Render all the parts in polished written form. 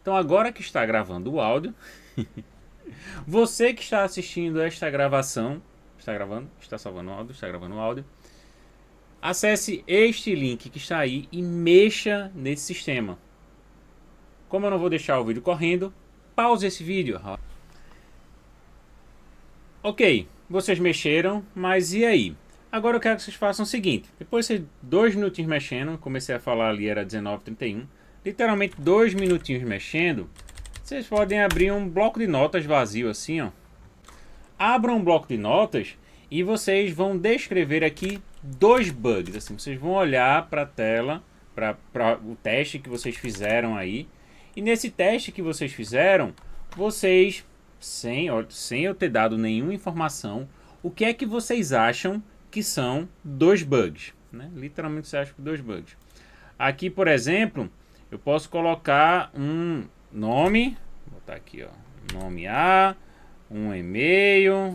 Então agora que está gravando o áudio, você que está assistindo esta gravação, está gravando, está salvando o áudio, está gravando o áudio, acesse este link que está aí e mexa nesse sistema. Como eu não vou deixar o vídeo correndo, pause esse vídeo. Ok, vocês mexeram, mas e aí? Agora eu quero que vocês façam o seguinte. Depois de 2 minutinhos mexendo, comecei a falar ali, era 19h31. Literalmente 2 minutinhos mexendo. Vocês podem abrir um bloco de notas vazio assim, ó. Abram um bloco de notas e vocês vão descrever aqui 2 bugs. Assim, vocês vão olhar para a tela, para o teste que vocês fizeram aí. E nesse teste que vocês fizeram, vocês, sem eu ter dado nenhuma informação, o que é que vocês acham que são 2 bugs? Né? Literalmente você acha que 2 bugs. Aqui, por exemplo, eu posso colocar um nome, vou botar aqui, ó, nome A, um e-mail,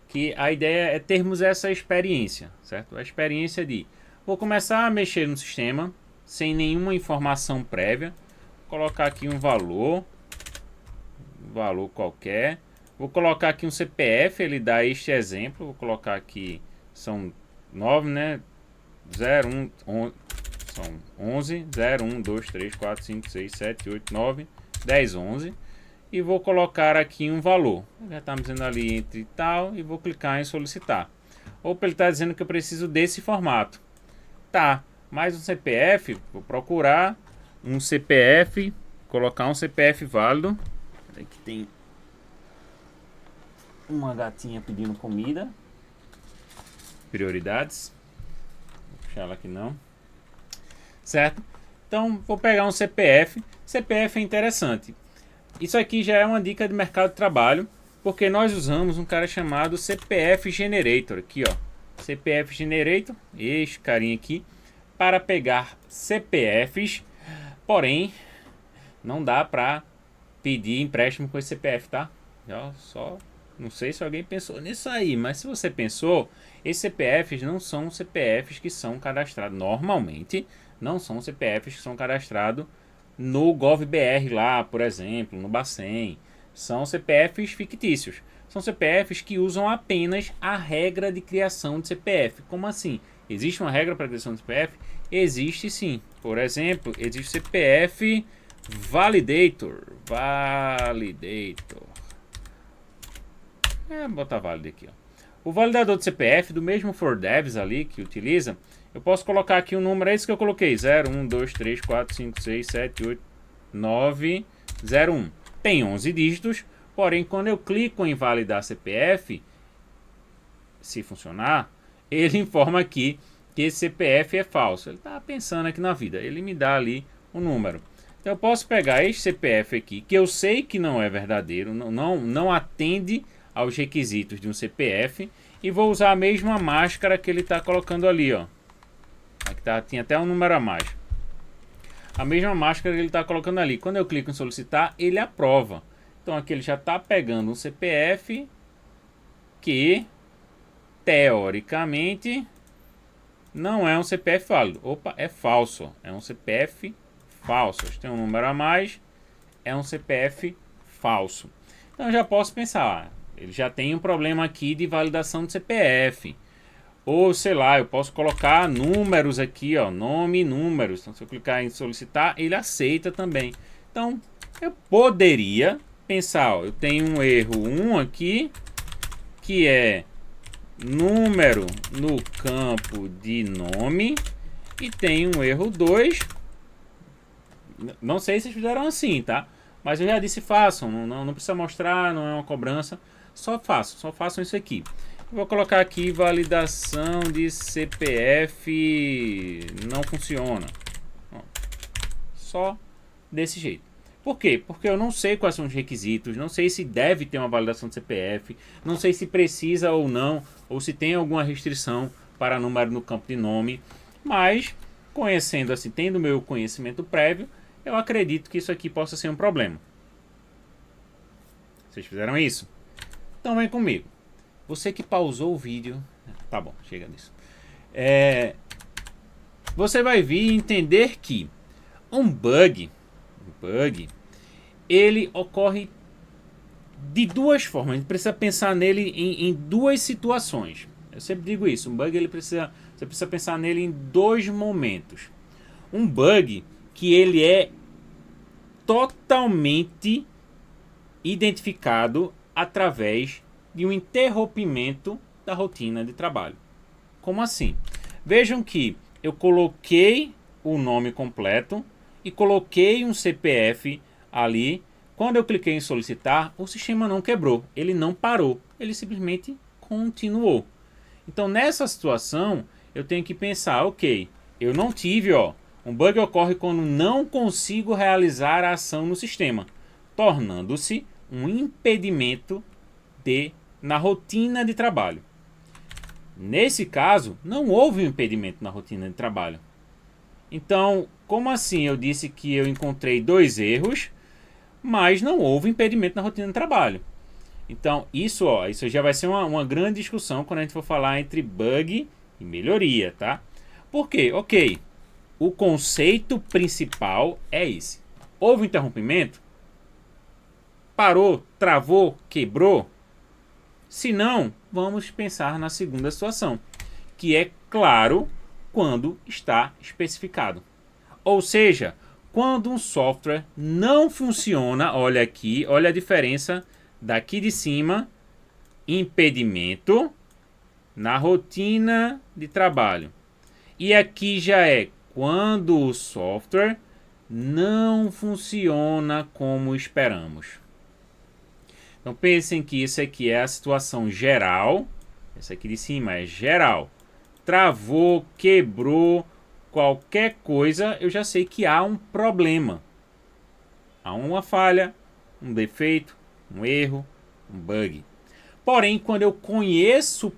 que a ideia é termos essa experiência, certo? A experiência de vou começar a mexer no sistema sem nenhuma informação prévia, colocar aqui um valor qualquer, vou colocar aqui um CPF, ele dá este exemplo, vou colocar aqui, são 9, né? 0, 1, são 11, 0, 1, 2, 3, 4, 5, 6, 7, 8, 9, 10, 11. E vou colocar aqui um valor. Já está me dizendo ali entre tal e vou clicar em solicitar. Opa, ele está dizendo que eu preciso desse formato. Tá, mais um CPF, vou procurar um CPF, colocar um CPF válido. Aqui tem uma gatinha pedindo comida. Prioridades. Vou puxar ela aqui não. Certo? Então vou pegar um CPF. CPF é interessante. Isso aqui já é uma dica de mercado de trabalho, porque nós usamos um cara chamado CPF Generator aqui, ó. CPF Generator, este carinha aqui, para pegar CPFs, porém não dá para pedir empréstimo com esse CPF, tá? Só não sei se alguém pensou nisso aí, mas se você pensou, esses CPFs não são CPFs que são cadastrados normalmente, não são CPFs que são cadastrados no GovBR lá, por exemplo, no Bacen. São CPFs fictícios. São CPFs que usam apenas a regra de criação de CPF. Como assim? Existe uma regra para a criação de CPF? Existe sim. Por exemplo, existe CPF Validator. Vou botar válido aqui, ó. O validador de CPF, do mesmo ForDevs ali que utiliza, eu posso colocar aqui um número, é isso que eu coloquei, 0, 1, 2, 3, 4, 5, 6, 7, 8, 9, 0, 1. Tem 11 dígitos, porém quando eu clico em validar CPF, se funcionar, ele informa aqui que esse CPF é falso. Ele está pensando aqui na vida, ele me dá ali um número. Então eu posso pegar este CPF aqui, que eu sei que não é verdadeiro, não atende aos requisitos de um CPF, e vou usar a mesma máscara que ele está colocando ali, ó. Aqui tinha até um número a mais. A mesma máscara que ele está colocando ali. Quando eu clico em solicitar, ele aprova. Então aqui ele já está pegando um CPF que, teoricamente, não é um CPF válido. Opa, é falso. É um CPF falso. Tem um número a mais. É um CPF falso. Então eu já posso pensar, ele já tem um problema aqui de validação de CPF. Ou, sei lá, eu posso colocar números aqui, ó, nome e números. Então, se eu clicar em solicitar, ele aceita também. Então, eu poderia pensar, ó, eu tenho um erro 1 aqui, que é número no campo de nome, e tem um erro 2. Não sei se vocês fizeram assim, tá? Mas eu já disse, façam, não precisa mostrar, não é uma cobrança. Só façam isso aqui. Vou colocar aqui validação de CPF não funciona. Só desse jeito. Por quê? Porque eu não sei quais são os requisitos, não sei se deve ter uma validação de CPF, não sei se precisa ou não, ou se tem alguma restrição para número no campo de nome, mas conhecendo assim, tendo meu conhecimento prévio, eu acredito que isso aqui possa ser um problema. Vocês fizeram isso? Então vem comigo. Você que pausou o vídeo, tá bom, chega disso. Você vai vir entender que um bug, ele ocorre de duas formas. A gente precisa pensar nele em duas situações. Eu sempre digo isso. Um bug, você precisa pensar nele em dois momentos. Um bug que ele é totalmente identificado através de um interrompimento da rotina de trabalho. Como assim? Vejam que eu coloquei o nome completo e coloquei um CPF ali. Quando eu cliquei em solicitar, o sistema não quebrou, ele não parou, ele simplesmente continuou. Então nessa situação eu tenho que pensar, ok, eu não tive, um bug ocorre quando não consigo realizar a ação no sistema, tornando-se um impedimento na rotina de trabalho. Nesse caso, não houve um impedimento na rotina de trabalho. Então, como assim eu disse que eu encontrei dois erros, mas não houve impedimento na rotina de trabalho? Então, isso já vai ser uma grande discussão quando a gente for falar entre bug e melhoria, tá? Por quê? Ok, o conceito principal é esse. Houve um interrompimento? Parou, travou, quebrou? Se não, vamos pensar na segunda situação, que é claro quando está especificado. Ou seja, quando um software não funciona, olha aqui, olha a diferença daqui de cima, impedimento na rotina de trabalho. E aqui já é quando o software não funciona como esperamos. Então pensem que isso aqui é a situação geral. Essa aqui de cima é geral. Travou, quebrou, qualquer coisa, eu já sei que há um problema. Há uma falha, um defeito, um erro, um bug. Porém, quando eu conheço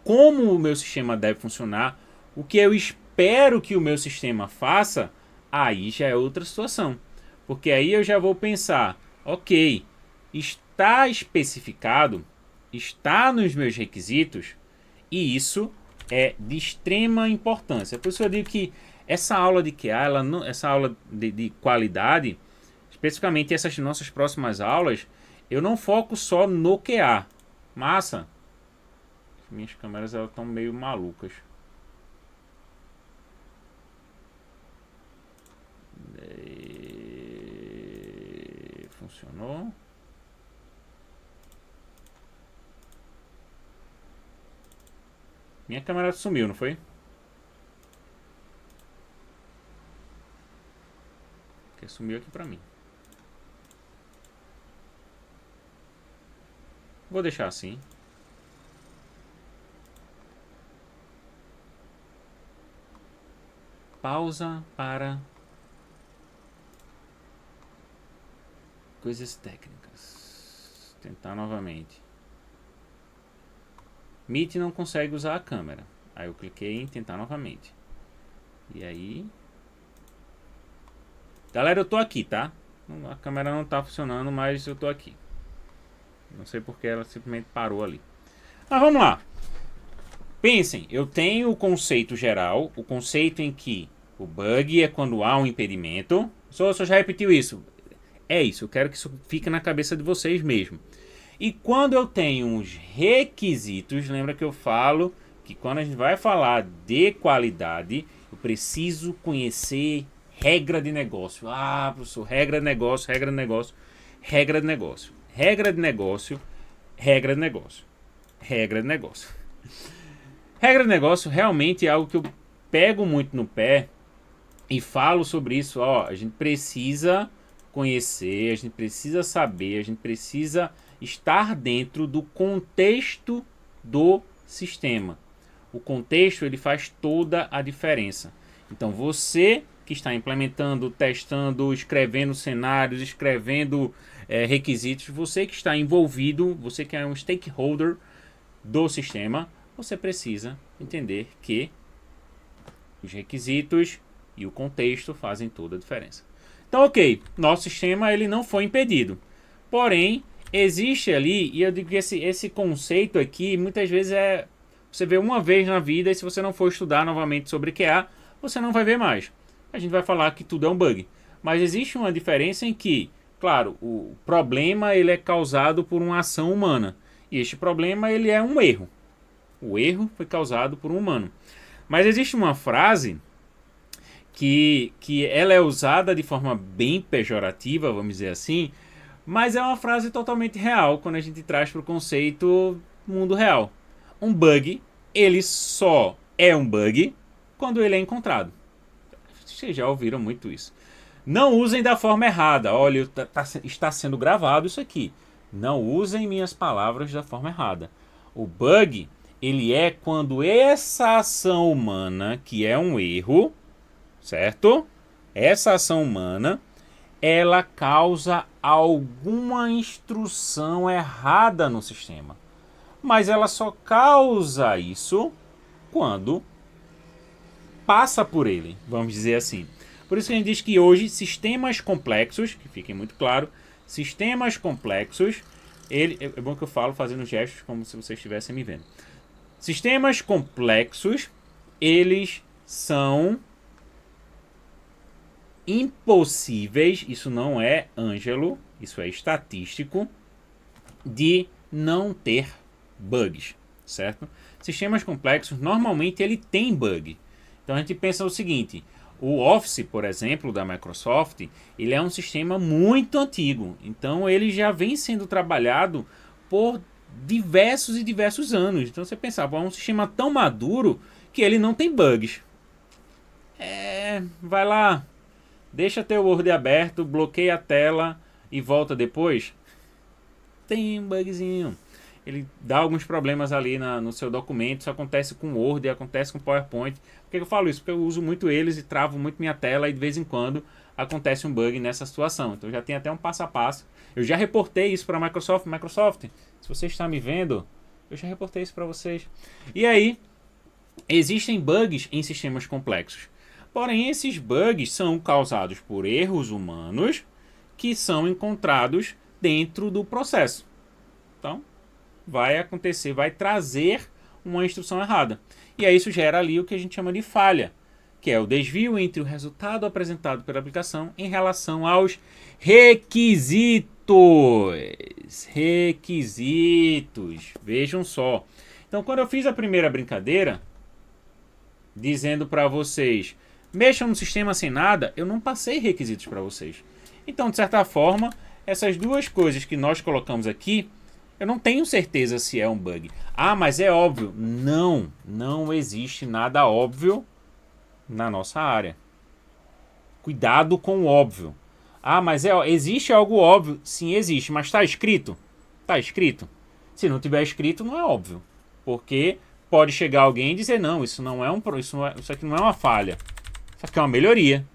como o meu sistema deve funcionar, o que eu espero que o meu sistema faça, aí já é outra situação. Porque aí eu já vou pensar, ok, está especificado, está nos meus requisitos, e isso é de extrema importância. Por isso eu digo que essa aula de QA, essa aula de qualidade, especificamente essas nossas próximas aulas, eu não foco só no QA. Massa! Minhas câmeras estão meio malucas. Funcionou. Minha câmera sumiu, não foi? Porque sumiu aqui pra mim. Vou deixar assim. Pausa para coisas técnicas. Tentar novamente. Meet não consegue usar a câmera. Aí eu cliquei em tentar novamente. E aí... Galera, eu tô aqui, tá? A câmera não tá funcionando, mas eu tô aqui. Não sei porque ela simplesmente parou ali. Mas vamos lá. Pensem, eu tenho o conceito geral, o conceito em que o bug é quando há um impedimento. Só já repetiu isso. É isso, eu quero que isso fique na cabeça de vocês mesmo. E quando eu tenho os requisitos, lembra que eu falo que quando a gente vai falar de qualidade, eu preciso conhecer regra de negócio. Ah, professor, regra de negócio, regra de negócio, regra de negócio, regra de negócio, regra de negócio, regra de negócio. Regra de negócio realmente é algo que eu pego muito no pé e falo sobre isso. A gente precisa conhecer, a gente precisa saber, a gente precisa estar dentro do contexto do sistema. O contexto ele faz toda a diferença. Então você que está implementando, testando, escrevendo cenários, escrevendo requisitos, você que está envolvido, você que é um stakeholder do sistema, você precisa entender que os requisitos e o contexto fazem toda a diferença. Então, ok, nosso sistema ele não foi impedido. Porém, existe ali, e eu digo que esse conceito aqui, muitas vezes você vê uma vez na vida, e se você não for estudar novamente sobre QA, você não vai ver mais. A gente vai falar que tudo é um bug. Mas existe uma diferença em que Claro, o problema ele é causado por uma ação humana. E este problema ele é um erro. O erro foi causado por um humano. Mas existe uma frase que ela é usada de forma bem pejorativa, vamos dizer assim, mas é uma frase totalmente real quando a gente traz para o conceito mundo real. Um bug, ele só é um bug quando ele é encontrado. Vocês já ouviram muito isso. Não usem da forma errada. Olha, está sendo gravado isso aqui. Não usem minhas palavras da forma errada. O bug, ele é quando essa ação humana, que é um erro, certo? Essa ação humana, ela causa alguma instrução errada no sistema. Mas ela só causa isso quando passa por ele, vamos dizer assim. Por isso que a gente diz que hoje sistemas complexos, que fiquem muito claro, sistemas complexos, é bom que eu falo fazendo gestos como se vocês estivessem me vendo. Sistemas complexos, eles são impossíveis, isso não é Ângelo, isso é estatístico, de não ter bugs, certo? Sistemas complexos, normalmente ele tem bug. Então a gente pensa o seguinte, o Office, por exemplo, da Microsoft, ele é um sistema muito antigo, então ele já vem sendo trabalhado por diversos e diversos anos. Então você pensava, é um sistema tão maduro que ele não tem bugs. Vai lá, deixa teu Word aberto, bloqueia a tela e volta depois. Tem um bugzinho. Ele dá alguns problemas ali no seu documento. Isso acontece com Word, acontece com PowerPoint. Por que eu falo isso? Porque eu uso muito eles e travo muito minha tela e de vez em quando acontece um bug nessa situação. Então já tem até um passo a passo. Eu já reportei isso para a Microsoft. Microsoft, se você está me vendo, eu já reportei isso para vocês. E aí, existem bugs em sistemas complexos. Porém, esses bugs são causados por erros humanos que são encontrados dentro do processo. Então, vai acontecer, vai trazer uma instrução errada. E aí isso gera ali o que a gente chama de falha, que é o desvio entre o resultado apresentado pela aplicação em relação aos requisitos. Requisitos. Vejam só. Então, quando eu fiz a primeira brincadeira, dizendo para vocês, mexam no sistema sem nada, eu não passei requisitos para vocês. Então, de certa forma, essas duas coisas que nós colocamos aqui, eu não tenho certeza se é um bug. Ah, mas é óbvio. Não, não existe nada óbvio na nossa área. Cuidado com o óbvio. Ah, mas existe algo óbvio? Sim, existe. Mas está escrito? Está escrito. Se não tiver escrito, não é óbvio. Porque pode chegar alguém e dizer, não, isso aqui não é uma falha. Isso aqui é uma melhoria.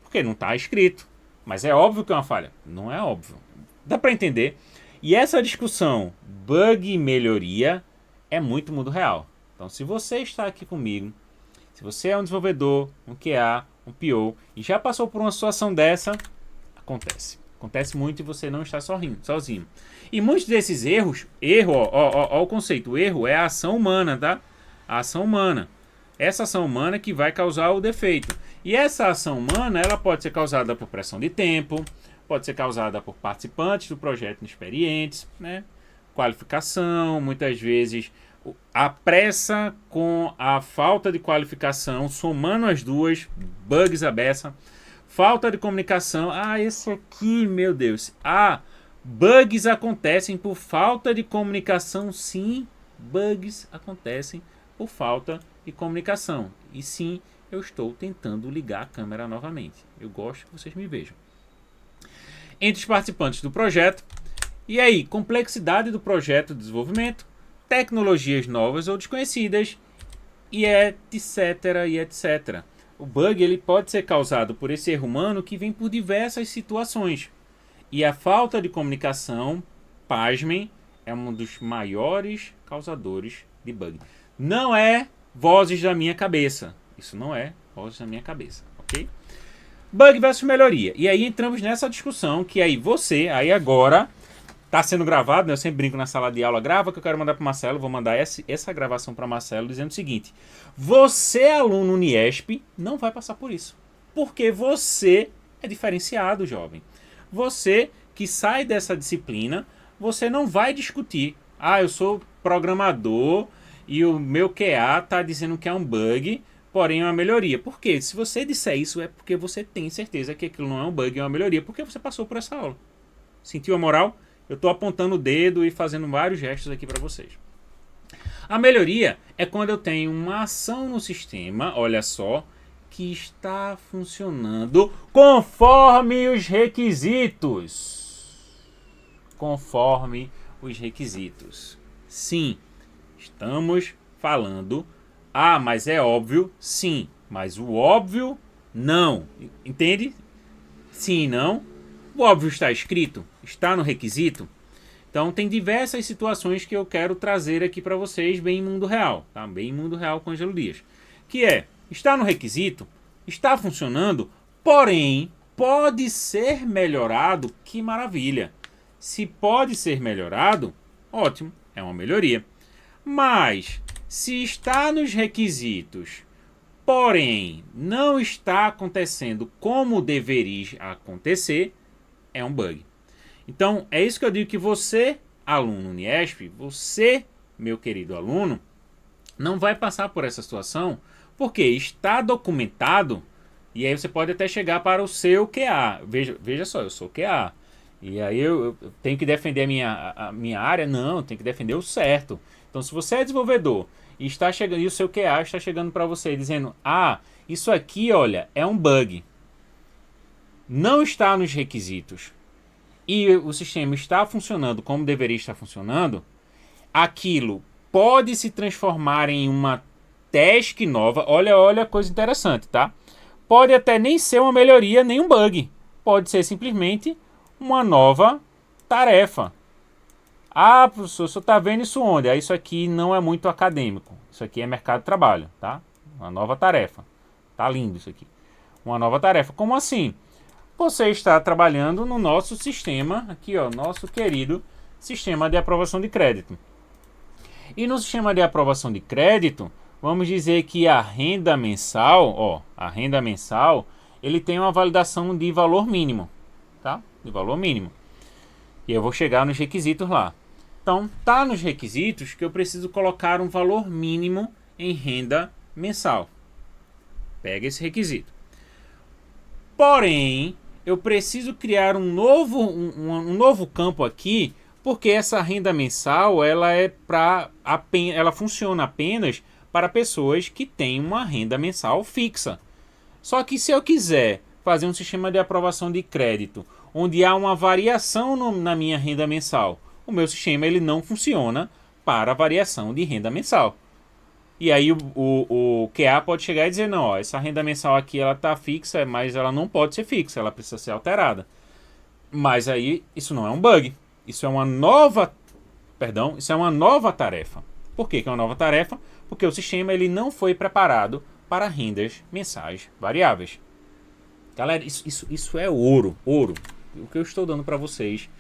Porque não está escrito. Mas é óbvio que é uma falha. Não é óbvio. Dá para entender? E essa discussão bug e melhoria é muito mundo real. Então, se você está aqui comigo, se você é um desenvolvedor, um QA, um PO, e já passou por uma situação dessa, acontece. Acontece muito e você não está sozinho. E muitos desses erros, ó, o conceito, o erro é a ação humana, tá? A ação humana. Essa ação humana que vai causar o defeito. E essa ação humana, ela pode ser causada por pressão de tempo, pode ser causada por participantes do projeto inexperientes, né? Qualificação, muitas vezes a pressa com a falta de qualificação, somando as duas, bugs à beça, falta de comunicação. Ah, esse aqui, meu Deus. Ah, bugs acontecem por falta de comunicação. Sim, bugs acontecem por falta de comunicação. E sim, eu estou tentando ligar a câmera novamente. Eu gosto que vocês me vejam. Entre os participantes do projeto. E aí, complexidade do projeto de desenvolvimento, tecnologias novas ou desconhecidas, e etc. O bug ele pode ser causado por esse erro humano que vem por diversas situações. E a falta de comunicação, pasmem, é um dos maiores causadores de bug. Não é vozes da minha cabeça. Isso não é vozes da minha cabeça, ok? Bug versus melhoria. E aí entramos nessa discussão que aí você, aí agora, tá sendo gravado, né? Eu sempre brinco na sala de aula, grava que eu quero mandar para Marcelo, vou mandar essa gravação para Marcelo dizendo o seguinte, você aluno Uniesp não vai passar por isso, porque você é diferenciado, jovem. Você que sai dessa disciplina, você não vai discutir. Ah, eu sou programador e o meu QA está dizendo que é um bug, porém é uma melhoria. Por quê? Se você disser isso, é porque você tem certeza que aquilo não é um bug, é uma melhoria, porque você passou por essa aula. Sentiu a moral? Eu estou apontando o dedo e fazendo vários gestos aqui para vocês. A melhoria é quando eu tenho uma ação no sistema, olha só, que está funcionando conforme os requisitos. Conforme os requisitos. Sim, estamos falando. Ah, mas é óbvio? Sim, mas o óbvio não. Entende? Sim e não. O óbvio está escrito, está no requisito. Então tem diversas situações que eu quero trazer aqui para vocês, bem em mundo real, tá? Bem em mundo real com Ângelo Dias. Que é, está no requisito, está funcionando, porém pode ser melhorado, que maravilha. Se pode ser melhorado, ótimo, é uma melhoria. Mas se está nos requisitos, porém não está acontecendo como deveria acontecer, é um bug. Então, é isso que eu digo que você, aluno Uniesp, você, meu querido aluno, não vai passar por essa situação, porque está documentado, e aí você pode até chegar para o seu QA. Veja só, eu sou QA. E aí eu tenho que defender a minha área? Não, eu tenho que defender o certo. Então, se você é desenvolvedor e está chegando, e o seu QA está chegando para você dizendo: ah, isso aqui, olha, é um bug. Não está nos requisitos. E o sistema está funcionando como deveria estar funcionando, aquilo pode se transformar em uma task nova. Olha a coisa interessante, tá? Pode até nem ser uma melhoria, nem um bug. Pode ser simplesmente uma nova tarefa. Ah, professor, você está vendo isso onde? Ah, isso aqui não é muito acadêmico. Isso aqui é mercado de trabalho, tá? Uma nova tarefa. Tá lindo isso aqui. Uma nova tarefa. Como assim? Você está trabalhando no nosso sistema, aqui ó, nosso querido sistema de aprovação de crédito. E no sistema de aprovação de crédito, vamos dizer que a renda mensal, ele tem uma validação de valor mínimo, tá? De valor mínimo. E eu vou chegar nos requisitos lá. Então, tá nos requisitos que eu preciso colocar um valor mínimo em renda mensal. Pega esse requisito. Porém, eu preciso criar um novo campo aqui, porque essa renda mensal ela funciona apenas para pessoas que têm uma renda mensal fixa. Só que se eu quiser fazer um sistema de aprovação de crédito onde há uma variação na minha renda mensal, o meu sistema ele não funciona para variação de renda mensal. E aí o QA pode chegar e dizer, não, ó, essa renda mensal aqui ela está fixa, mas ela não pode ser fixa, ela precisa ser alterada. Mas aí isso não é um bug, isso é uma nova tarefa. Por que é uma nova tarefa? Porque o sistema ele não foi preparado para rendas mensais variáveis. Galera, isso é ouro. O que eu estou dando para vocês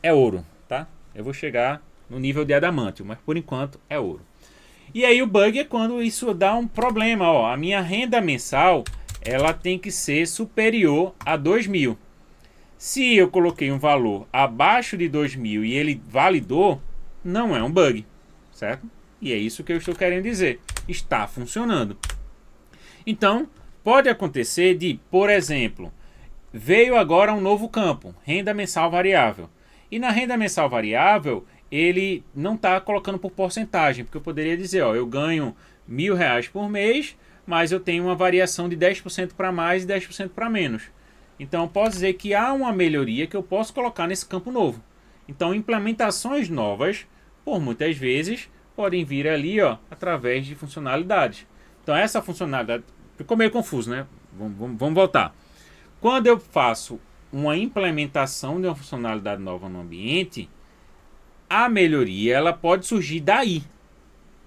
é ouro, tá? Eu vou chegar no nível de adamantio, mas por enquanto é ouro. E aí o bug é quando isso dá um problema, ó. A minha renda mensal, ela tem que ser superior a 2.000. Se eu coloquei um valor abaixo de 2.000 e ele validou, não é um bug, certo? E é isso que eu estou querendo dizer. Está funcionando. Então, pode acontecer de, por exemplo, veio agora um novo campo, renda mensal variável. E na renda mensal variável, ele não está colocando por porcentagem, porque eu poderia dizer, ó, eu ganho R$1.000 por mês, mas eu tenho uma variação de 10% para mais e 10% para menos. Então eu posso dizer que há uma melhoria que eu posso colocar nesse campo novo. Então implementações novas, por muitas vezes, podem vir ali, ó, através de funcionalidades. Então essa funcionalidade, ficou meio confuso, né? Vamos voltar. Quando eu faço uma implementação de uma funcionalidade nova no ambiente, a melhoria ela pode surgir daí.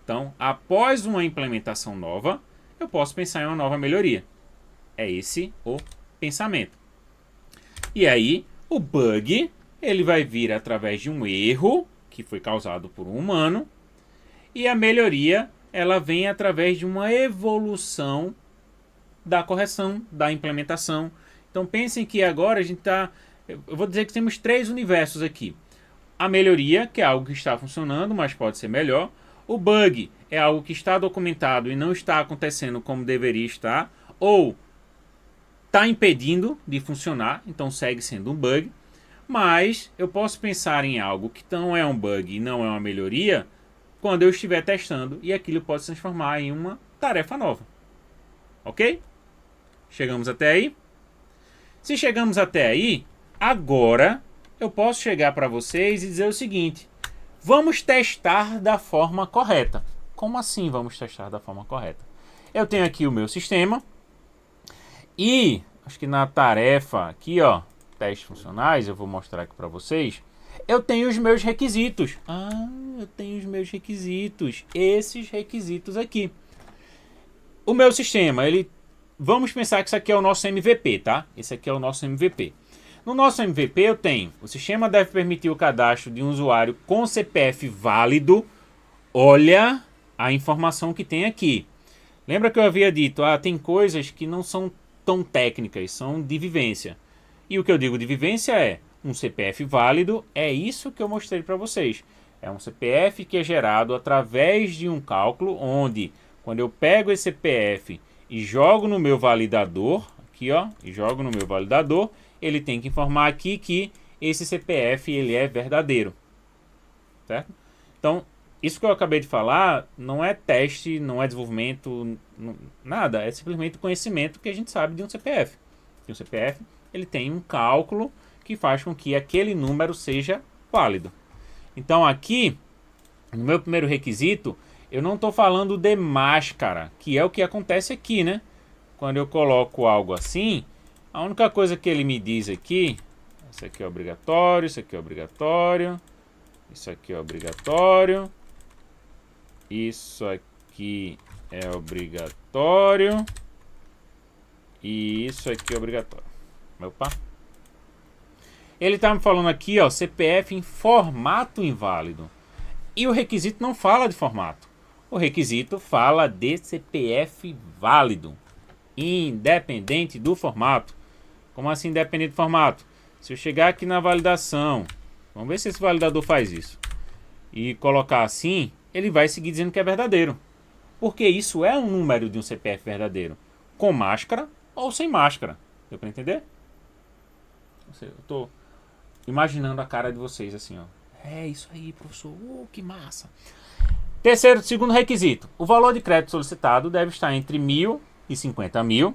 Então, após uma implementação nova, eu posso pensar em uma nova melhoria. É esse o pensamento. E aí, o bug ele vai vir através de um erro que foi causado por um humano, e a melhoria ela vem através de uma evolução da correção, da implementação. Então pensem que agora a gente está Eu vou dizer que temos 3 universos aqui. A melhoria, que é algo que está funcionando, mas pode ser melhor. O bug é algo que está documentado e não está acontecendo como deveria estar, ou está impedindo de funcionar, então segue sendo um bug. Mas eu posso pensar em algo que não é um bug e não é uma melhoria quando eu estiver testando, e aquilo pode se transformar em uma tarefa nova. Ok? Chegamos até aí? Se chegamos até aí, agora eu posso chegar para vocês e dizer o seguinte: vamos testar da forma correta. Como assim vamos testar da forma correta? Eu tenho aqui o meu sistema e acho que na tarefa aqui, ó, testes funcionais, eu vou mostrar aqui para vocês. Eu tenho os meus requisitos. Eu tenho os meus requisitos. Esses requisitos aqui. O meu sistema, vamos pensar que isso aqui é o nosso MVP, tá? Esse aqui é o nosso MVP. No nosso MVP eu tenho: o sistema deve permitir o cadastro de um usuário com CPF válido. Olha a informação que tem aqui. Lembra que eu havia dito, tem coisas que não são tão técnicas, são de vivência. E o que eu digo de vivência é um CPF válido, é isso que eu mostrei para vocês. É um CPF que é gerado através de um cálculo onde, quando eu pego esse CPF e jogo no meu validador, aqui ó, ele tem que informar aqui que esse CPF ele é verdadeiro, certo? Então, isso que eu acabei de falar não é teste, não é desenvolvimento, nada, é simplesmente conhecimento que a gente sabe de um CPF. Que um CPF ele tem um cálculo que faz com que aquele número seja válido. Então aqui, no meu primeiro requisito, eu não estou falando de máscara, que é o que acontece aqui, né? Quando eu coloco algo assim, a única coisa que ele me diz aqui, isso aqui é obrigatório, isso aqui é obrigatório, isso aqui é obrigatório, isso aqui é obrigatório e isso aqui é obrigatório. Opa. Ele está me falando aqui, ó, CPF em formato inválido. E o requisito não fala de formato. O requisito fala de CPF válido, independente do formato. Como assim independente do formato? Se eu chegar aqui na validação, vamos ver se esse validador faz isso, e colocar assim, ele vai seguir dizendo que é verdadeiro. Porque isso é um número de um CPF verdadeiro, com máscara ou sem máscara. Deu para entender? Eu estou imaginando a cara de vocês assim, ó. É isso aí, professor. Que massa. Segundo requisito: o valor de crédito solicitado deve estar entre 1.000 e 50.000.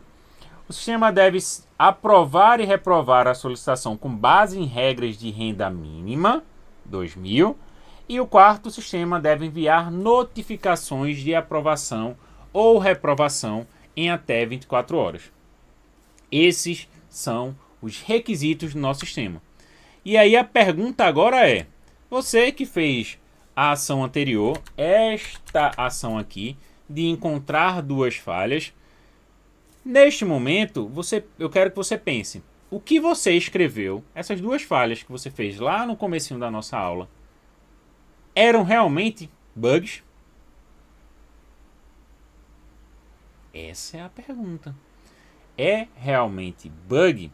O sistema deve aprovar e reprovar a solicitação com base em regras de renda mínima, 2.000. E o quarto: o sistema deve enviar notificações de aprovação ou reprovação em até 24 horas. Esses são os requisitos do nosso sistema. E aí a pergunta agora é: você que fez a ação anterior, esta ação aqui, de encontrar duas falhas, neste momento, eu quero que você pense, o que você escreveu, essas duas falhas que você fez lá no comecinho da nossa aula, eram realmente bugs? Essa é a pergunta. É realmente bug?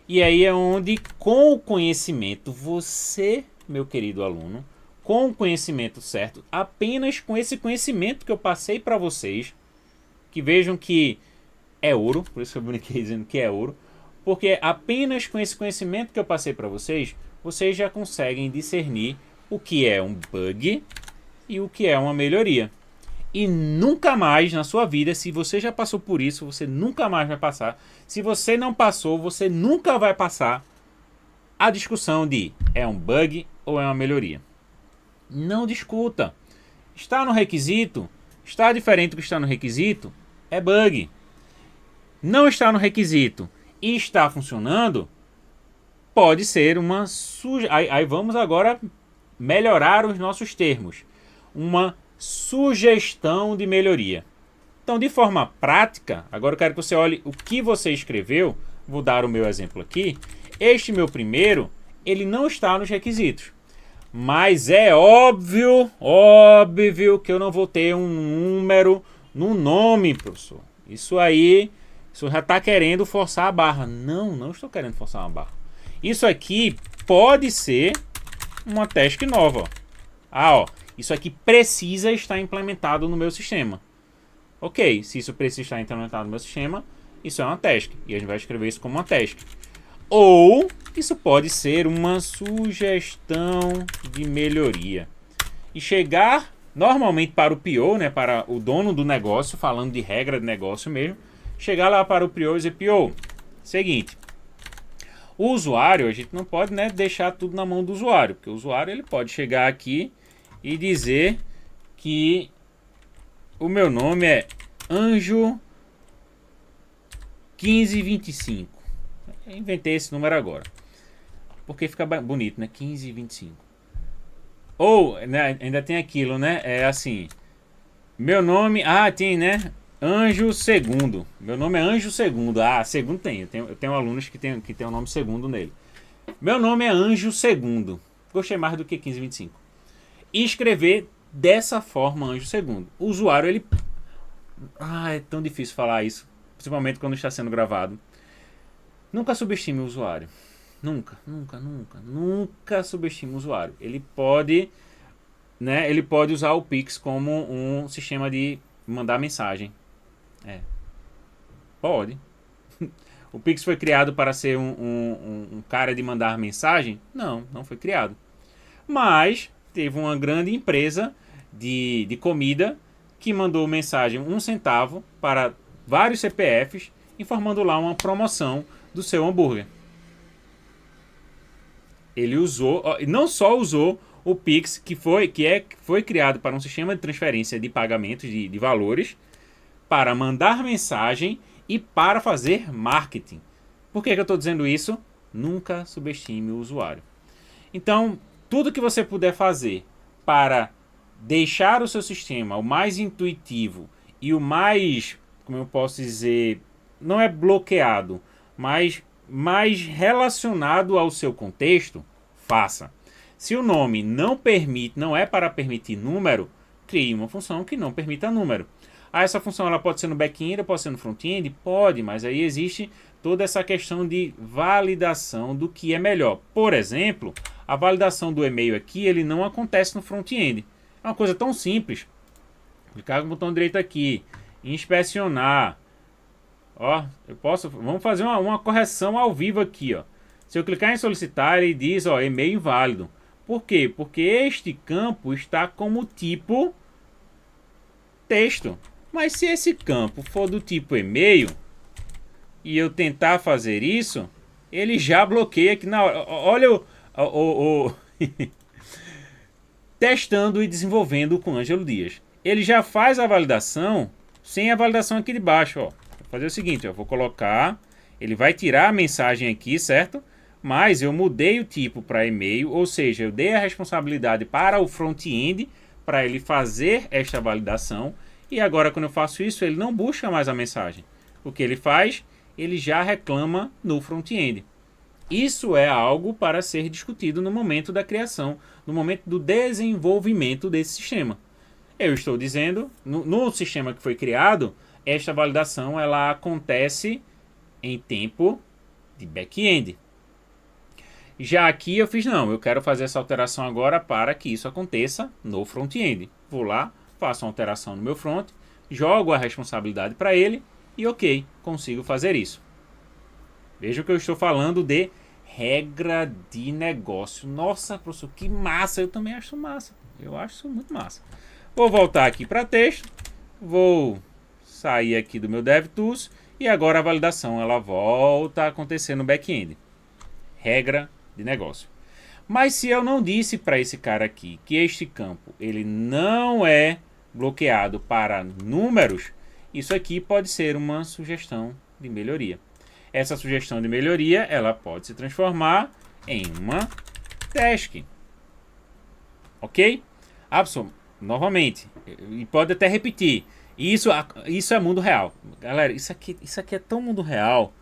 E aí é onde, com o conhecimento, você, meu querido aluno, com o conhecimento certo, apenas com esse conhecimento que eu passei para vocês, que vejam que é ouro, por isso que eu brinquei dizendo que é ouro, porque apenas com esse conhecimento que eu passei para vocês, vocês já conseguem discernir o que é um bug e o que é uma melhoria. E nunca mais na sua vida, se você já passou por isso, você nunca mais vai passar. Se você não passou, você nunca vai passar a discussão de é um bug ou é uma melhoria. Não discuta. Está no requisito, está diferente do que está no requisito, é bug. Não está no requisito e está funcionando, pode ser uma Aí vamos agora melhorar os nossos termos. Uma sugestão de melhoria. Então, de forma prática, agora eu quero que você olhe o que você escreveu. Vou dar o meu exemplo aqui. Este meu primeiro, ele não está nos requisitos. Mas é óbvio que eu não vou ter um número no nome, professor. Isso aí, isso já está querendo forçar a barra. Não estou querendo forçar uma barra. Isso aqui pode ser uma task nova. Ó, isso aqui precisa estar implementado no meu sistema. Ok, se isso precisa estar implementado no meu sistema, isso é uma task. E a gente vai escrever isso como uma task. Ou isso pode ser uma sugestão de melhoria. E chegar normalmente para o PO, né, para o dono do negócio, falando de regra de negócio mesmo, chegar lá para o PO e dizer: PO, seguinte, o usuário, a gente não pode, né, deixar tudo na mão do usuário, porque o usuário ele pode chegar aqui e dizer que o meu nome é Anjo 1525. Eu inventei esse número agora, porque fica bonito, né? 1525. Ou, né, ainda tem aquilo, né? É assim, meu nome... tem, né? Anjo Segundo. Meu nome é Anjo Segundo. Segundo tem. Eu tenho alunos que tem o nome Segundo nele. Meu nome é Anjo Segundo. Gostei mais do que 1525. E escrever dessa forma Anjo Segundo. O usuário, ele... é tão difícil falar isso. Principalmente quando está sendo gravado. Nunca subestime o usuário. Nunca subestime o usuário. Ele pode, né, ele pode usar o Pix como um sistema de mandar mensagem. Pode. O Pix foi criado para ser um cara de mandar mensagem? Não foi criado. Mas teve uma grande empresa de comida que mandou mensagem 1 centavo para vários CPFs, informando lá uma promoção do seu hambúrguer. Ele usou, não só usou o Pix, que foi criado para um sistema de transferência de pagamentos de valores, para mandar mensagem e para fazer marketing. Por que eu estou dizendo isso? Nunca subestime o usuário. Então, tudo que você puder fazer para deixar o seu sistema o mais intuitivo e o mais, como eu posso dizer, não é bloqueado, mas mais relacionado ao seu contexto, faça. Se o nome não é para permitir número, crie uma função que não permita número. Essa função ela pode ser no back-end, pode ser no front-end? Pode, mas aí existe toda essa questão de validação do que é melhor. Por exemplo, a validação do e-mail aqui, ele não acontece no front-end. É uma coisa tão simples. Clicar com o botão direito aqui, inspecionar. Vamos fazer uma correção ao vivo aqui, Se eu clicar em solicitar, ele diz, e-mail inválido. Por quê? Porque este campo está como tipo texto. Mas se esse campo for do tipo e-mail e eu tentar fazer isso, ele já bloqueia aqui na hora. Olha o testando e desenvolvendo com Ângelo Dias. Ele já faz a validação sem a validação aqui de baixo, Vou fazer o seguinte, eu vou colocar, ele vai tirar a mensagem aqui, certo? Mas eu mudei o tipo para e-mail, ou seja, eu dei a responsabilidade para o front-end para ele fazer esta validação. E agora quando eu faço isso, ele não busca mais a mensagem. O que ele faz? Ele já reclama no front-end. Isso é algo para ser discutido no momento da criação, no momento do desenvolvimento desse sistema. Eu estou dizendo, no sistema que foi criado, esta validação ela acontece em tempo de back-end. Já aqui eu fiz, eu quero fazer essa alteração agora para que isso aconteça no front-end. Vou lá, faço uma alteração no meu front, jogo a responsabilidade para ele e ok, consigo fazer isso. Veja que eu estou falando de regra de negócio. Nossa, professor, que massa, eu também acho massa. Eu acho isso muito massa. Vou voltar aqui para texto, vou sair aqui do meu DevTools e agora a validação ela volta a acontecer no back-end. Regra de negócio. Mas se eu não disse para esse cara aqui que este campo ele não é bloqueado para números, isso aqui pode ser uma sugestão de melhoria. Essa sugestão de melhoria ela pode se transformar em uma task. Ok? Novamente, e pode até repetir. Isso é mundo real. Galera, isso aqui é tão mundo real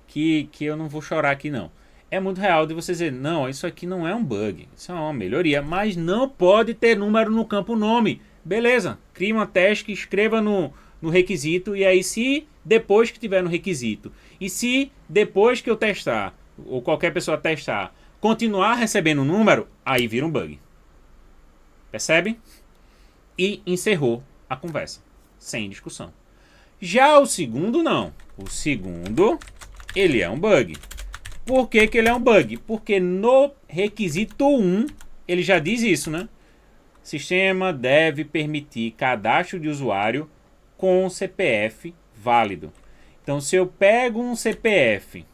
que eu não vou chorar aqui não. É muito real de você dizer, não, isso aqui não é um bug, isso é uma melhoria, mas não pode ter número no campo nome. Beleza, crie uma task, escreva no requisito, e aí se depois que tiver no requisito, e se depois que eu testar, ou qualquer pessoa testar, continuar recebendo um número, aí vira um bug. Percebe? E encerrou a conversa, sem discussão. Já o segundo, não. O segundo, ele é um bug. Por que que ele é um bug? Porque no requisito 1, ele já diz isso, né? Sistema deve permitir cadastro de usuário com CPF válido. Então, se eu pego um CPF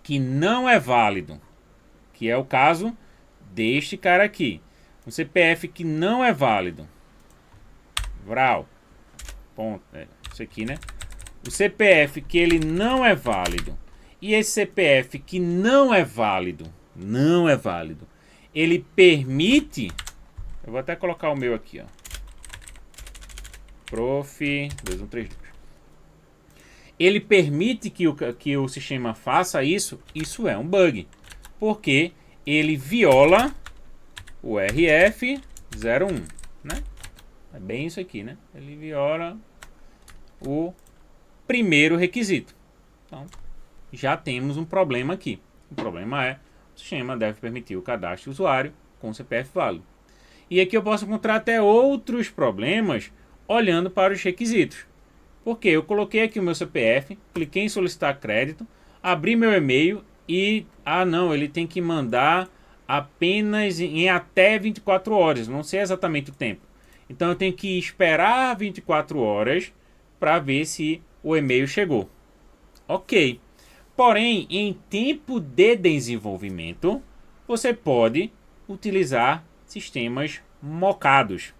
que não é válido, que é o caso deste cara aqui, um CPF que não é válido, Vral, ponto, isso aqui, né? O CPF que ele não é válido e esse CPF que não é válido, ele permite, eu vou até colocar o meu aqui, ó, prof 2132. Ele permite que o sistema faça isso, isso é um bug, porque ele viola o RF01, né? É bem isso aqui, né? Ele viola o primeiro requisito. Então, já temos um problema aqui. O problema é, o sistema deve permitir o cadastro do usuário com CPF válido. E aqui eu posso encontrar até outros problemas olhando para os requisitos. Porque eu coloquei aqui o meu CPF, cliquei em solicitar crédito, abri meu e-mail e, não, ele tem que mandar apenas em até 24 horas, não sei exatamente o tempo. Então eu tenho que esperar 24 horas para ver se o e-mail chegou. Ok. Porém, em tempo de desenvolvimento, você pode utilizar sistemas mocados.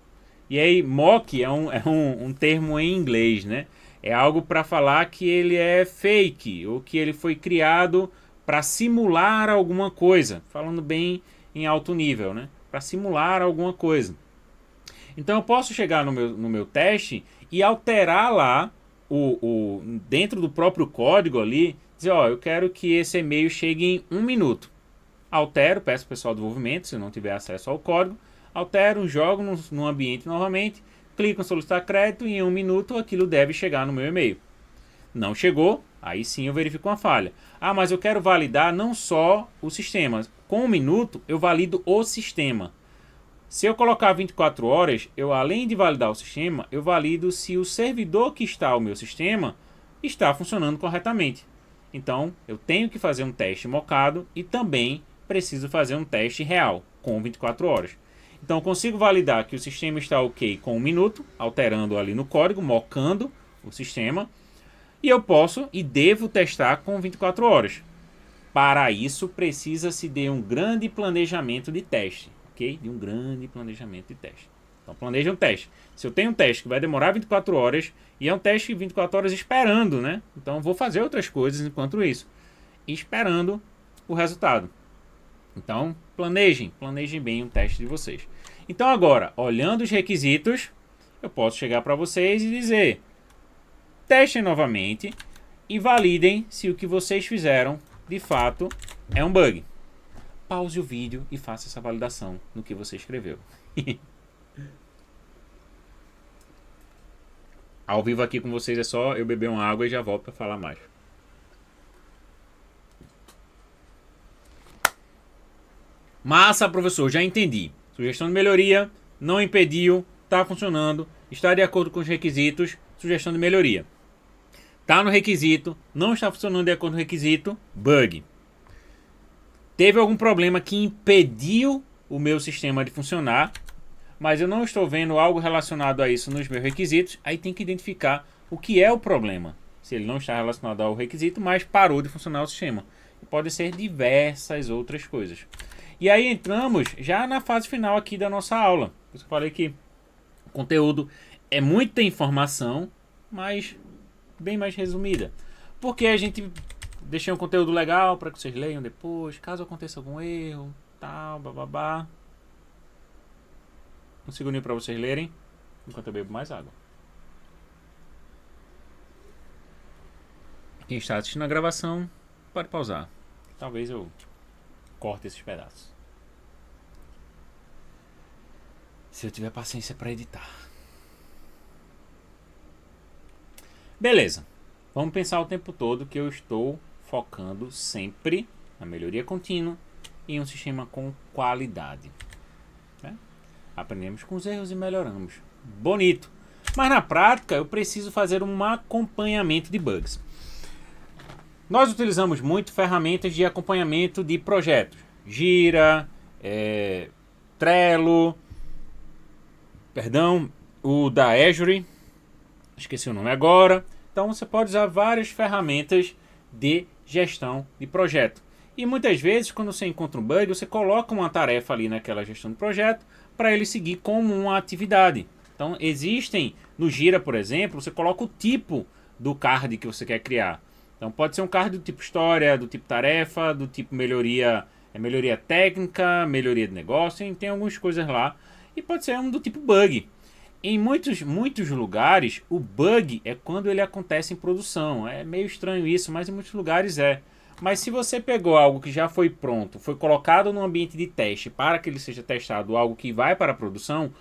E aí, mock é um termo em inglês, né? É algo para falar que ele é fake, ou que ele foi criado para simular alguma coisa. Falando bem em alto nível, né? Para simular alguma coisa. Então eu posso chegar no meu teste e alterar lá, dentro do próprio código ali, dizer, ó, eu quero que esse e-mail chegue em 1 minuto. Altero, peço ao pessoal do desenvolvimento, se não tiver acesso ao código, altero, jogo no ambiente novamente, clico em solicitar crédito e em 1 minuto aquilo deve chegar no meu e-mail. Não chegou, aí sim eu verifico uma falha. Ah, mas eu quero validar não só o sistema. Com 1 minuto eu valido o sistema. Se eu colocar 24 horas, eu além de validar o sistema, eu valido se o servidor que está ao meu sistema está funcionando corretamente. Então, eu tenho que fazer um teste mocado e também preciso fazer um teste real, com 24 horas. Então, eu consigo validar que o sistema está ok com 1 minuto, alterando ali no código, mocando o sistema. E eu posso e devo testar com 24 horas. Para isso, precisa-se de um grande planejamento de teste. Ok? De um grande planejamento de teste. Então, planeja um teste. Se eu tenho um teste que vai demorar 24 horas, e é um teste de 24 horas esperando, né? Então, vou fazer outras coisas enquanto isso. Esperando o resultado. Então, planejem bem um teste de vocês. Então, agora, olhando os requisitos, eu posso chegar para vocês e dizer: testem novamente e validem se o que vocês fizeram, de fato, é um bug. Pause o vídeo e faça essa validação no que você escreveu. Ao vivo aqui com vocês é só eu beber uma água e já volto para falar mais. Massa, professor, já entendi. Sugestão de melhoria, não impediu, está funcionando, está de acordo com os requisitos, sugestão de melhoria. Está no requisito, não está funcionando de acordo com o requisito, bug. Teve algum problema que impediu o meu sistema de funcionar, mas eu não estou vendo algo relacionado a isso nos meus requisitos, aí tem que identificar o que é o problema. Se ele não está relacionado ao requisito, mas parou de funcionar o sistema. Pode ser diversas outras coisas. E aí entramos já na fase final aqui da nossa aula. Eu falei que o conteúdo é muita informação, mas bem mais resumida. Porque a gente deixei um conteúdo legal para que vocês leiam depois, caso aconteça algum erro, tal, bababá. Um segundinho para vocês lerem, enquanto eu bebo mais água. Quem está assistindo a gravação, pode pausar. Talvez eu corte esses pedaços. Se eu tiver paciência para editar. Beleza. Vamos pensar o tempo todo que eu estou focando sempre na melhoria contínua e um sistema com qualidade. Né? Aprendemos com os erros e melhoramos. Bonito. Mas na prática eu preciso fazer um acompanhamento de bugs. Nós utilizamos muito ferramentas de acompanhamento de projetos. Gira, Trello, o da Azure, esqueci o nome agora. Então você pode usar várias ferramentas de gestão de projeto. E muitas vezes, quando você encontra um bug, você coloca uma tarefa ali naquela gestão de projeto para ele seguir como uma atividade. Então existem, no Gira, por exemplo, você coloca o tipo do card que você quer criar. Então pode ser um card do tipo história, do tipo tarefa, do tipo melhoria técnica, melhoria de negócio, tem algumas coisas lá. E pode ser um do tipo bug. Em muitos lugares, o bug é quando ele acontece em produção. É meio estranho isso, mas em muitos lugares é. Mas se você pegou algo que já foi pronto, foi colocado no ambiente de teste para que ele seja testado, algo que vai para a produção,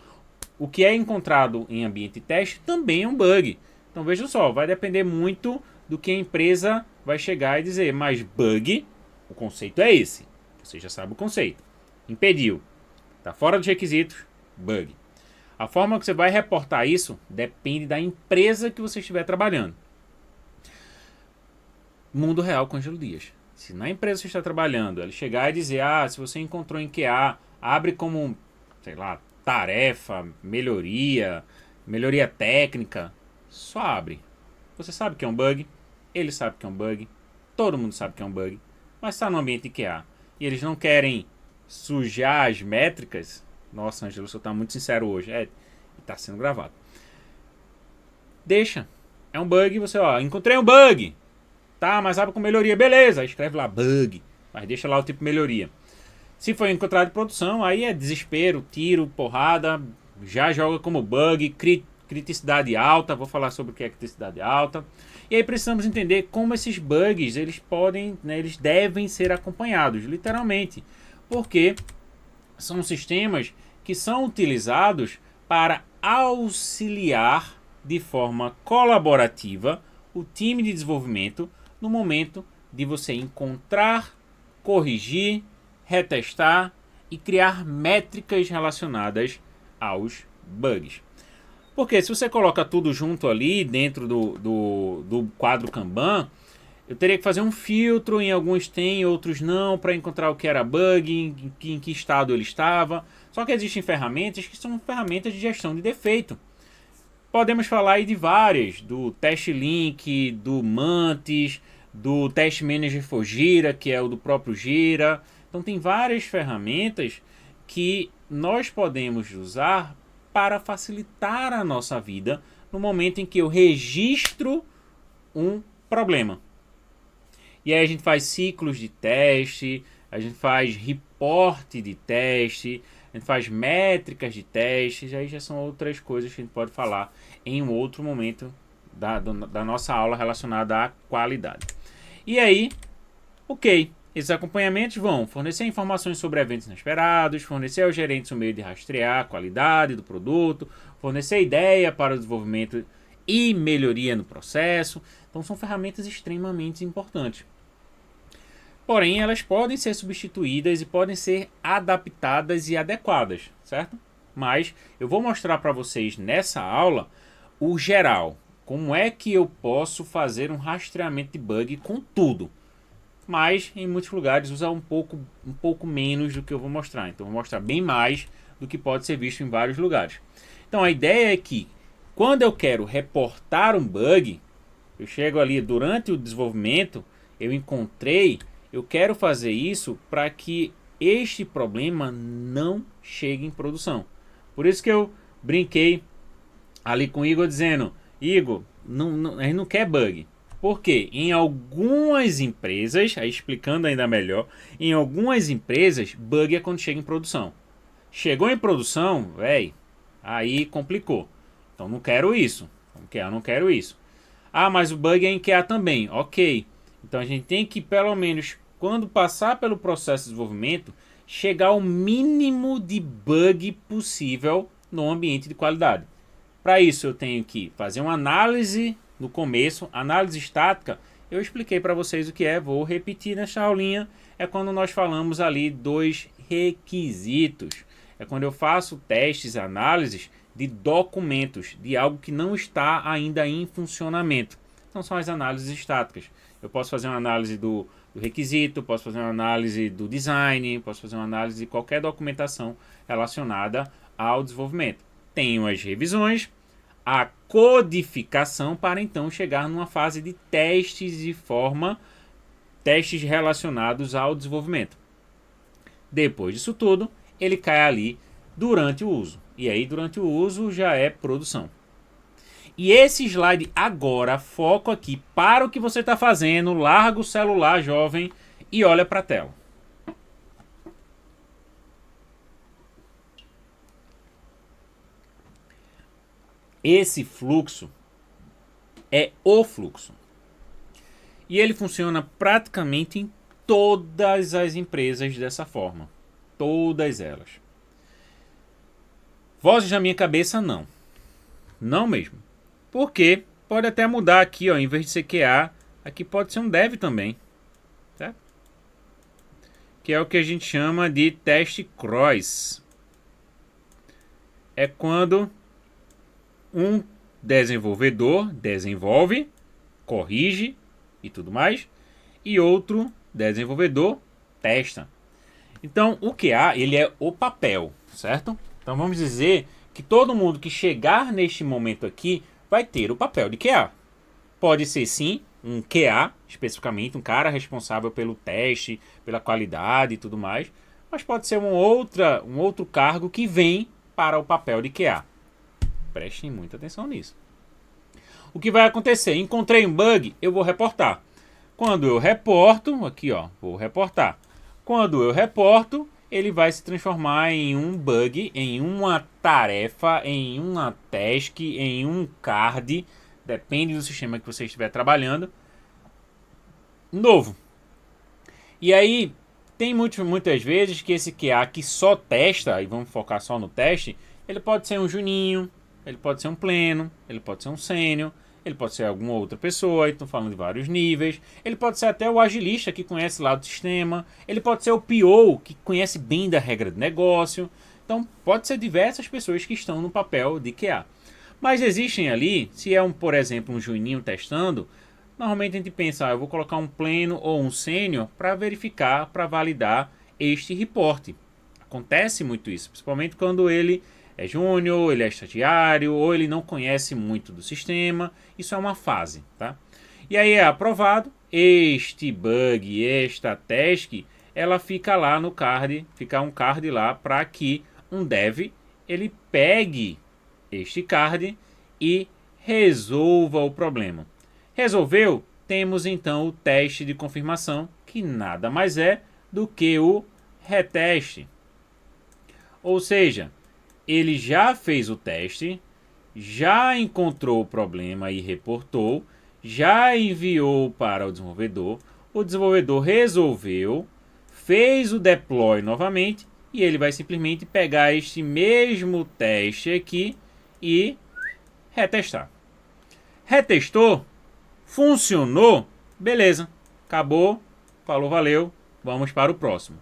o que é encontrado em ambiente de teste também é um bug. Então veja só, vai depender muito do que a empresa vai chegar e dizer. Mas bug, o conceito é esse. Você já sabe o conceito. Impediu. Está fora dos requisitos, bug. A forma que você vai reportar isso depende da empresa que você estiver trabalhando. Mundo real com Ângelo Dias. Se na empresa que você está trabalhando, ele chegar e dizer, se você encontrou em QA, abre como, sei lá, tarefa, melhoria técnica, só abre. Você sabe que é um bug, ele sabe que é um bug, todo mundo sabe que é um bug, mas está no ambiente de QA. E eles não querem sujar as métricas. Nossa, Ângelo, você está muito sincero hoje. Está sendo gravado. Deixa. É um bug, você, encontrei um bug. Tá, mas abre com melhoria. Beleza, escreve lá bug. Mas deixa lá o tipo melhoria. Se for encontrado em produção, aí é desespero, tiro, porrada. Já joga como bug, criticidade alta. Vou falar sobre o que é criticidade alta. E aí precisamos entender como esses bugs, eles devem ser acompanhados, literalmente. Porque são sistemas que são utilizados para auxiliar de forma colaborativa o time de desenvolvimento no momento de você encontrar, corrigir, retestar e criar métricas relacionadas aos bugs. Porque se você coloca tudo junto ali dentro do quadro Kanban, eu teria que fazer um filtro, em alguns tem, outros não, para encontrar o que era bug, em que estado ele estava. Só que existem ferramentas que são ferramentas de gestão de defeito. Podemos falar aí de várias, do TestLink, do Mantis, do Test Manager for Gira, que é o do próprio Gira. Então tem várias ferramentas que nós podemos usar para facilitar a nossa vida no momento em que eu registro um problema. E aí a gente faz ciclos de teste, a gente faz reporte de teste, a gente faz métricas de testes, aí já são outras coisas que a gente pode falar em um outro momento da nossa aula relacionada à qualidade. E aí, ok, esses acompanhamentos vão fornecer informações sobre eventos inesperados, fornecer aos gerentes um meio de rastrear a qualidade do produto, fornecer ideia para o desenvolvimento e melhoria no processo. Então são ferramentas extremamente importantes. Porém, elas podem ser substituídas e podem ser adaptadas e adequadas, certo? Mas eu vou mostrar para vocês nessa aula o geral. Como é que eu posso fazer um rastreamento de bug com tudo. Mas em muitos lugares usa um pouco menos do que eu vou mostrar. Então eu vou mostrar bem mais do que pode ser visto em vários lugares. Então a ideia é que quando eu quero reportar um bug, eu chego ali durante o desenvolvimento, eu quero fazer isso para que este problema não chegue em produção. Por isso que eu brinquei ali com o Igor dizendo, Igor, a gente não quer bug. Por quê? Em algumas empresas, aí explicando ainda melhor, em algumas empresas, bug é quando chega em produção. Chegou em produção, aí complicou. Então não quero isso. Eu não quero isso. Mas o bug é em QA também. Ok. Então a gente tem que, pelo menos, quando passar pelo processo de desenvolvimento, chegar ao mínimo de bug possível no ambiente de qualidade. Para isso eu tenho que fazer uma análise no começo, análise estática, eu expliquei para vocês o que é, vou repetir nessa aulinha. É quando nós falamos ali dos requisitos. É quando eu faço testes, análises de documentos, de algo que não está ainda em funcionamento. Então são as análises estáticas. Eu posso fazer uma análise do requisito, posso fazer uma análise do design, posso fazer uma análise de qualquer documentação relacionada ao desenvolvimento. Tenho as revisões, a codificação para então chegar numa fase de testes relacionados ao desenvolvimento. Depois disso tudo, ele cai ali durante o uso. E aí durante o uso já é produção. E esse slide agora, foco aqui para o que você está fazendo, larga o celular, jovem, e olha para a tela. Esse fluxo é o fluxo. E ele funciona praticamente em todas as empresas dessa forma. Todas elas. Vozes na minha cabeça, não. Não mesmo. Porque pode até mudar aqui, ó, em vez de ser QA, aqui pode ser um dev também. Tá? Que é o que a gente chama de teste cross. É quando um desenvolvedor desenvolve, corrige e tudo mais, e outro desenvolvedor testa. Então, o QA, ele é o papel, certo? Então, vamos dizer que todo mundo que chegar neste momento aqui vai ter o papel de QA. Pode ser, sim, um QA, especificamente, um cara responsável pelo teste, pela qualidade e tudo mais, mas pode ser um outro cargo que vem para o papel de QA. Prestem muita atenção nisso. O que vai acontecer? Encontrei um bug, eu vou reportar. Quando eu reporto, aqui ó, vou reportar. Quando eu reporto, ele vai se transformar em um bug, em uma tarefa, em uma task, em um card, depende do sistema que você estiver trabalhando, novo. E aí, tem muitas vezes que esse QA que só testa, e vamos focar só no teste, ele pode ser um juninho, ele pode ser um pleno, ele pode ser um sênior, ele pode ser alguma outra pessoa, estou falando de vários níveis. Ele pode ser até o agilista que conhece lá do sistema. Ele pode ser o PO que conhece bem da regra de negócio. Então pode ser diversas pessoas que estão no papel de QA. Mas existem ali, se é por exemplo, um juninho testando, normalmente a gente pensa, eu vou colocar um pleno ou um sênior para verificar, para validar este reporte. Acontece muito isso, principalmente quando ele é júnior, ele é estagiário, ou ele não conhece muito do sistema. Isso é uma fase, tá? E aí é aprovado, este bug, esta task, ela fica lá no card, fica um card lá para que um dev, ele pegue este card e resolva o problema. Resolveu? Temos então o teste de confirmação, que nada mais é do que o reteste. Ou seja, ele já fez o teste, já encontrou o problema e reportou, já enviou para o desenvolvedor resolveu, fez o deploy novamente e ele vai simplesmente pegar este mesmo teste aqui e retestar. Retestou, funcionou, beleza, acabou, falou, valeu, vamos para o próximo.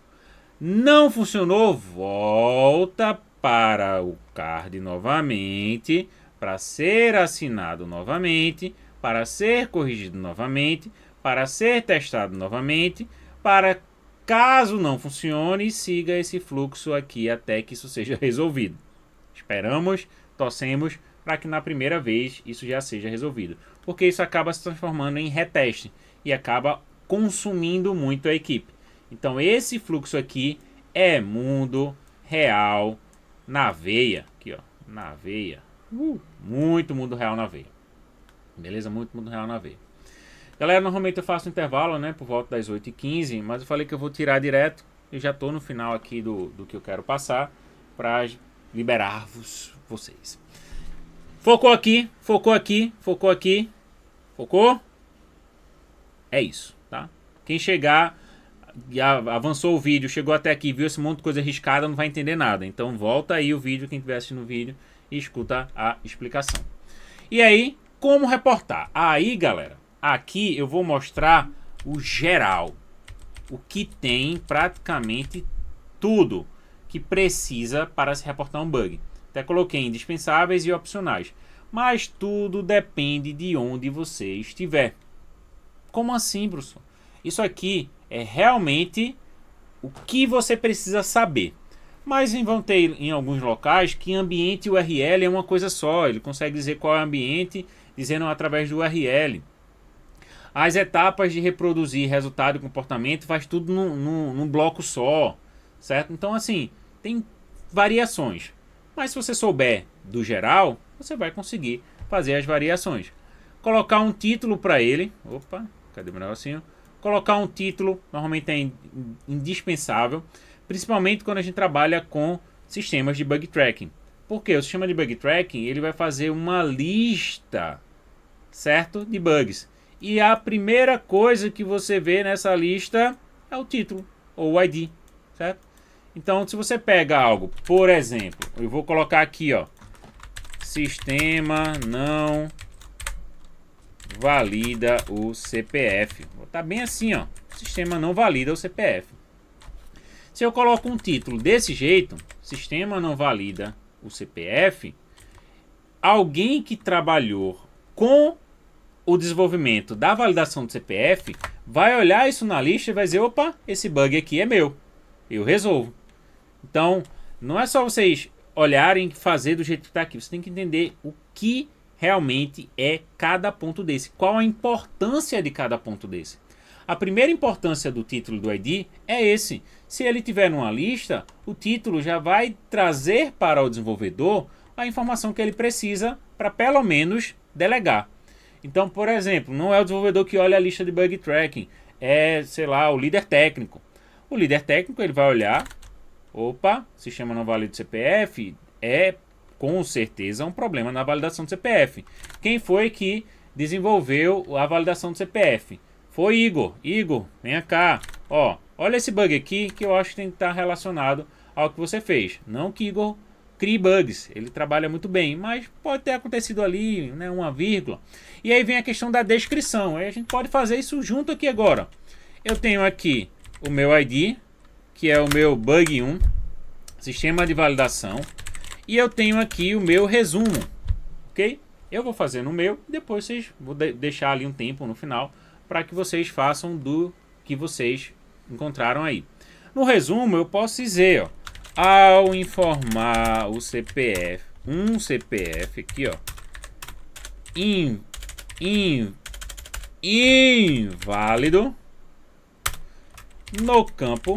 Não funcionou, volta para o card novamente, para ser assinado novamente, para ser corrigido novamente, para ser testado novamente, para caso não funcione, siga esse fluxo aqui até que isso seja resolvido. Esperamos, torcemos para que na primeira vez isso já seja resolvido, porque isso acaba se transformando em reteste e acaba consumindo muito a equipe. Então esse fluxo aqui é mundo real na veia, aqui ó, na veia, muito mundo real na veia, beleza? Muito mundo real na veia. Galera, normalmente eu faço um intervalo, né, por volta das 8h15, mas eu falei que eu vou tirar direto, eu já tô no final aqui do que eu quero passar, para liberar-vos vocês. Focou aqui, focou aqui, focou aqui, focou? É isso, tá? Quem chegar, avançou o vídeo, chegou até aqui, viu esse monte de coisa arriscada, não vai entender nada. Então volta aí o vídeo, quem estiver assistindo o vídeo, e escuta a explicação. E aí, como reportar? Aí, galera, Aqui eu vou mostrar o geral, o que tem praticamente tudo que precisa para se reportar um bug. Até coloquei indispensáveis e opcionais, mas tudo depende de onde você estiver. Como assim, Bruce? Isso aqui é realmente o que você precisa saber. Mas vão ter em alguns locais que ambiente e URL é uma coisa só. Ele consegue dizer qual é o ambiente dizendo através do URL. As etapas de reproduzir resultado e comportamento faz tudo num bloco só, certo? Então assim, tem variações. Mas se você souber do geral, você vai conseguir fazer as variações. Colocar um título para ele. Opa, cadê o meu negocinho? Colocar um título normalmente é indispensável, principalmente quando a gente trabalha com sistemas de bug tracking. Porque o sistema de bug tracking ele vai fazer uma lista, certo, de bugs. E a primeira coisa que você vê nessa lista é o título ou o ID, certo? Então, se você pega algo, por exemplo, eu vou colocar aqui, ó, sistema não valida o CPF. Vou botar bem assim, ó, sistema não valida o CPF. Se eu coloco um título desse jeito, sistema não valida o CPF, alguém que trabalhou com o desenvolvimento da validação do CPF vai olhar isso na lista e vai dizer, opa, esse bug aqui é meu, eu resolvo. Então, não é só vocês olharem e fazer do jeito que está aqui, você tem que entender o que realmente é cada ponto desse, qual a importância de cada ponto desse. A primeira importância do título do ID é esse. Se ele tiver numa lista, o título já vai trazer para o desenvolvedor a informação que ele precisa para pelo menos delegar. Então, por exemplo, não é o desenvolvedor que olha a lista de bug tracking, é, sei lá, o líder técnico. O líder técnico ele vai olhar, opa, sistema não válido CPF é com certeza um problema na validação do CPF. Quem foi que desenvolveu a validação do CPF? Foi Igor. Igor, venha cá. Ó, olha esse bug aqui que eu acho que tem que estar relacionado ao que você fez. Não que Igor crie bugs, ele trabalha muito bem, mas pode ter acontecido ali, né, uma vírgula. E aí vem a questão da descrição. Aí a gente pode fazer isso junto aqui agora. Eu tenho aqui o meu ID, que é o meu bug 1, sistema de validação, e eu tenho aqui o meu resumo, ok? Eu vou fazer no meu, depois vou deixar ali um tempo no final para que vocês façam do que vocês encontraram aí. No resumo eu posso dizer, ó, ao informar o CPF, um CPF aqui, ó, inválido no campo,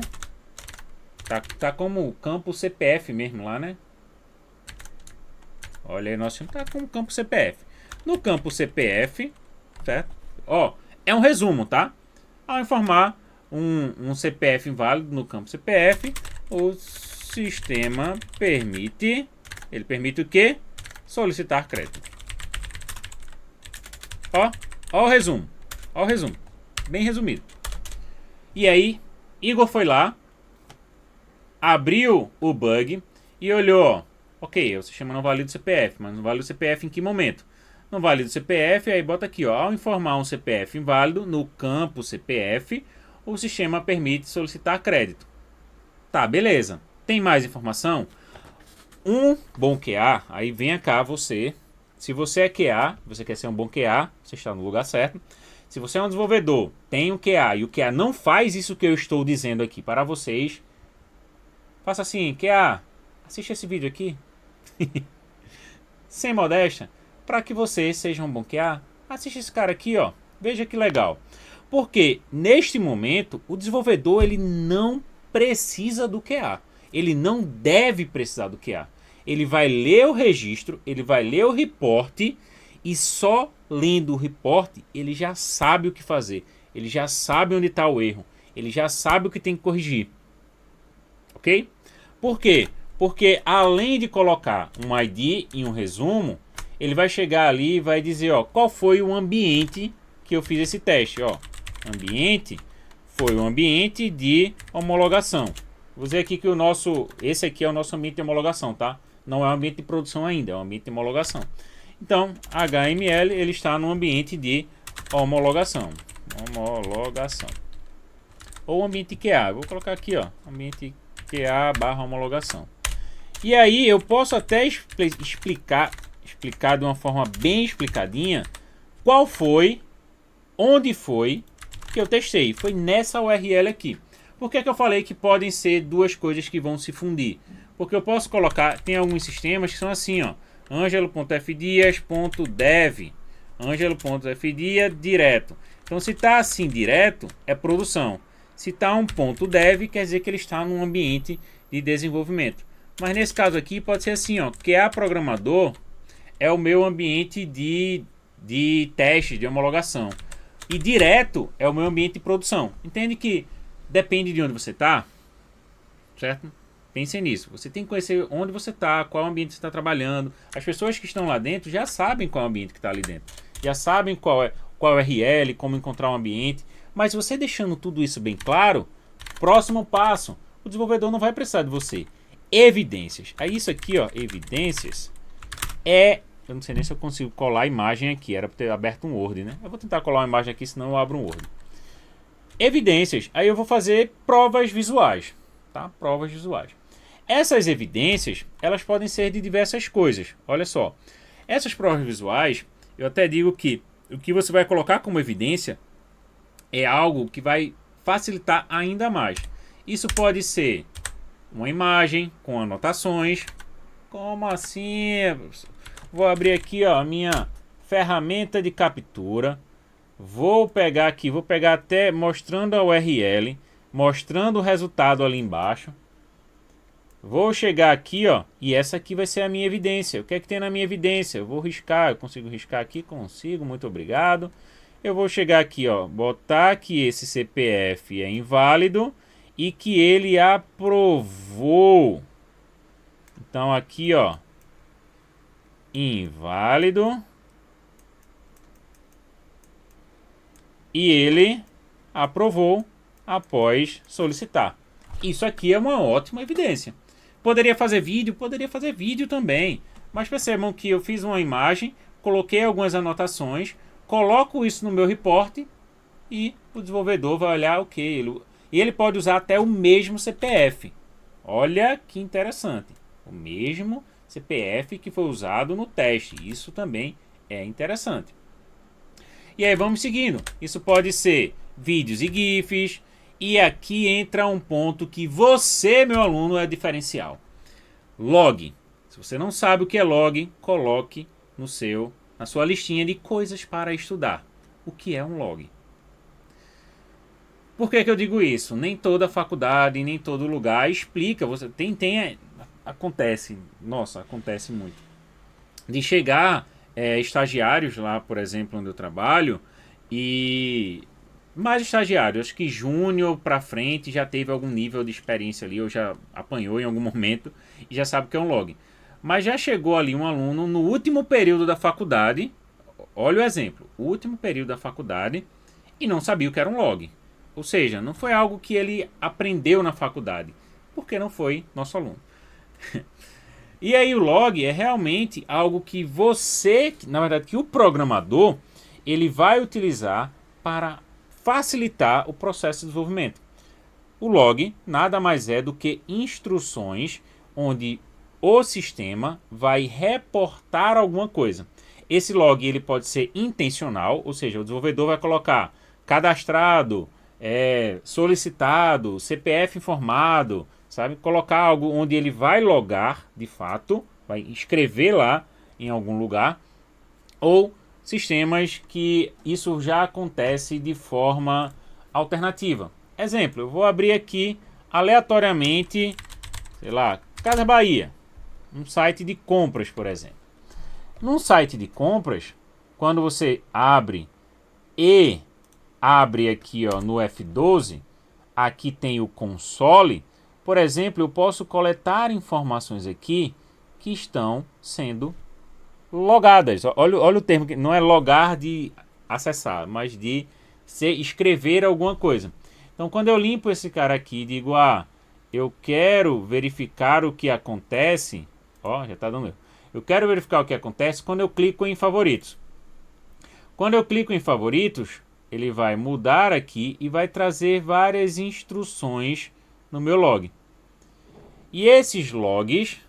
tá como campo CPF mesmo lá, né? Olha aí, nosso tá como campo CPF. No campo CPF, certo? Ó, é um resumo, tá? Ao informar um CPF inválido no campo CPF, o sistema permite, ele permite o quê? Solicitar crédito. Ó o resumo, bem resumido. E aí, Igor foi lá, abriu o bug e olhou, ó, ok, o sistema não valida o CPF, mas não valida o CPF em que momento? Não valida o CPF, aí bota aqui, ó, ao informar um CPF inválido no campo CPF, o sistema permite solicitar crédito. Tá, beleza. Tem mais informação? Um bom QA, aí venha cá você. Se você é QA, você quer ser um bom QA, você está no lugar certo. Se você é um desenvolvedor, tem um QA e o QA não faz isso que eu estou dizendo aqui para vocês, faça assim, QA, assiste esse vídeo aqui. Sem modéstia, para que você seja um bom QA, assiste esse cara aqui, ó. Veja que legal. Porque neste momento o desenvolvedor ele não precisa do QA. Ele não deve precisar do QA. Ele vai ler o registro, ele vai ler o report e só lendo o report ele já sabe o que fazer. Ele já sabe onde está o erro. Ele já sabe o que tem que corrigir. Ok? Por quê? Porque além de colocar um ID e um resumo, ele vai chegar ali e vai dizer, ó, qual foi o ambiente que eu fiz esse teste, ó. Ambiente foi o ambiente de homologação. Vou dizer aqui que esse aqui é o nosso ambiente de homologação, tá? Não é um ambiente de produção ainda, é um ambiente de homologação. Então, HML ele está no ambiente de homologação. Ou ambiente QA. Vou colocar aqui, ó, ambiente QA/homologação. E aí eu posso até explicar de uma forma bem explicadinha qual foi, onde foi que eu testei. Foi nessa URL aqui. Por que eu falei que podem ser duas coisas que vão se fundir? Porque eu posso colocar, tem alguns sistemas que são assim, ó, angelo.fdias.dev, angelo.fdias direto. Então se está assim direto, é produção. Se está um ponto .dev, quer dizer que ele está num ambiente de desenvolvimento. Mas nesse caso aqui pode ser assim, ó, QA programador é o meu ambiente de teste, de homologação. E direto é o meu ambiente de produção. Entende que depende de onde você está, certo? Pense nisso. Você tem que conhecer onde você está, qual ambiente você está trabalhando. As pessoas que estão lá dentro já sabem qual ambiente que está ali dentro. Já sabem qual é URL, como encontrar um ambiente. Mas você deixando tudo isso bem claro, próximo passo, o desenvolvedor não vai precisar de você. Evidências. Aí isso aqui, ó, evidências, eu não sei nem se eu consigo colar a imagem aqui. Era para ter aberto um Word, né? Eu vou tentar colar uma imagem aqui, senão eu abro um Word. Evidências. Aí eu vou fazer provas visuais, tá? Provas visuais. Essas evidências, elas podem ser de diversas coisas. Olha só. Essas provas visuais, eu até digo que o que você vai colocar como evidência é algo que vai facilitar ainda mais. Isso pode ser uma imagem com anotações. Como assim? Vou abrir aqui, ó, a minha ferramenta de captura. Vou pegar aqui, vou pegar até mostrando a URL, mostrando o resultado ali embaixo. Vou chegar aqui, ó, e essa aqui vai ser a minha evidência. O que é que tem na minha evidência? Eu vou riscar, eu consigo riscar aqui? Consigo, muito obrigado. Eu vou chegar aqui, ó, botar que esse CPF é inválido e que ele aprovou. Então aqui, ó, inválido. E ele aprovou após solicitar. Isso aqui é uma ótima evidência. Poderia fazer vídeo também. Mas percebam que eu fiz uma imagem, coloquei algumas anotações, coloco isso no meu report e o desenvolvedor vai olhar o que e ele pode usar até o mesmo CPF. Olha que interessante. O mesmo CPF que foi usado no teste. Isso também é interessante. E aí vamos seguindo. Isso pode ser vídeos e GIFs. E aqui entra um ponto que você, meu aluno, é diferencial. Log. Se você não sabe o que é log, coloque na sua listinha de coisas para estudar. O que é um log? Por que eu digo isso? Nem toda faculdade, nem todo lugar explica. Você acontece muito. De chegar estagiários lá, por exemplo, onde eu trabalho, e mais estagiários, acho que júnior para frente já teve algum nível de experiência ali, ou já apanhou em algum momento e já sabe o que é um log. Mas já chegou ali um aluno no último período da faculdade, olha o exemplo, o último período da faculdade, e não sabia o que era um log. Ou seja, não foi algo que ele aprendeu na faculdade, porque não foi nosso aluno. E aí o log é realmente algo que na verdade, que o programador, ele vai utilizar para facilitar o processo de desenvolvimento. O log nada mais é do que instruções onde o sistema vai reportar alguma coisa. Esse log ele pode ser intencional, ou seja, o desenvolvedor vai colocar cadastrado, solicitado, CPF informado, sabe? Colocar algo onde ele vai logar, de fato, vai escrever lá em algum lugar, ou sistemas que isso já acontece de forma alternativa. Exemplo, eu vou abrir aqui aleatoriamente, sei lá, Casa Bahia, um site de compras, por exemplo. Num site de compras, quando você abre aqui, ó, no F12, aqui tem o console. Por exemplo, eu posso coletar informações aqui que estão sendo logadas. Olha o termo, que não é logar de acessar, mas de escrever alguma coisa. Então, quando eu limpo esse cara aqui e digo, eu quero verificar o que acontece, ó, já está dando erro. Eu quero verificar o que acontece quando eu clico em favoritos. Quando eu clico em favoritos, ele vai mudar aqui e vai trazer várias instruções no meu log. E esses logs,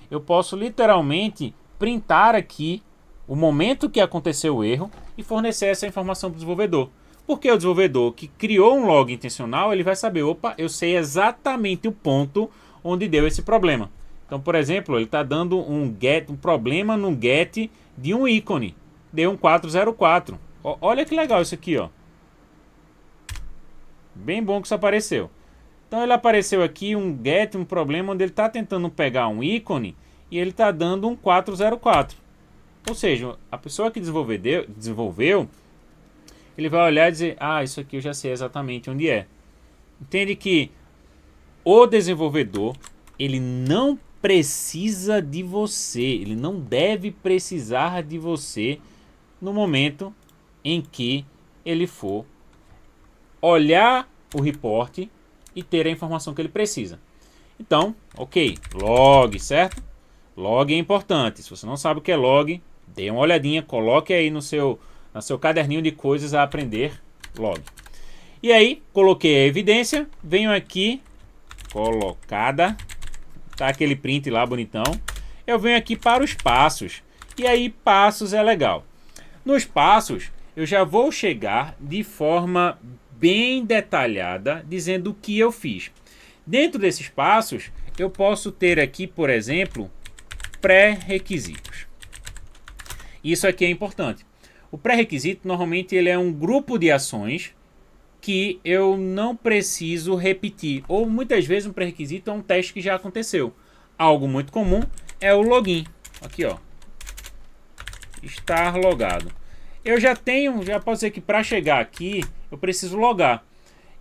eu posso literalmente printar aqui o momento que aconteceu o erro e fornecer essa informação para o desenvolvedor. Porque o desenvolvedor que criou um log intencional, ele vai saber, opa, eu sei exatamente o ponto onde deu esse problema. Então, por exemplo, ele está dando um problema no get de um ícone. Deu um 404. Olha que legal isso aqui, ó. Bem bom que isso apareceu. Então ele apareceu aqui um problema onde ele está tentando pegar um ícone e ele está dando um 404. Ou seja, a pessoa que desenvolveu, ele vai olhar e dizer, isso aqui eu já sei exatamente onde é. Entende que o desenvolvedor, ele não precisa de você, ele não deve precisar de você no momento em que ele for olhar o report e ter a informação que ele precisa. Então, ok, log, certo? Log é importante. Se você não sabe o que é log, dê uma olhadinha, coloque aí no seu caderninho de coisas a aprender, log. E aí, coloquei a evidência, venho aqui, colocada, tá aquele print lá bonitão. Eu venho aqui para os passos. E aí, passos é legal. Nos passos, eu já vou chegar de forma bem detalhada, dizendo o que eu fiz. Dentro desses passos, eu posso ter aqui, por exemplo, pré-requisitos. Isso aqui é importante. O pré-requisito, normalmente, ele é um grupo de ações que eu não preciso repetir. Ou, muitas vezes, um pré-requisito é um teste que já aconteceu. Algo muito comum é o login. Aqui, ó. Estar logado. Eu já posso dizer que para chegar aqui, eu preciso logar.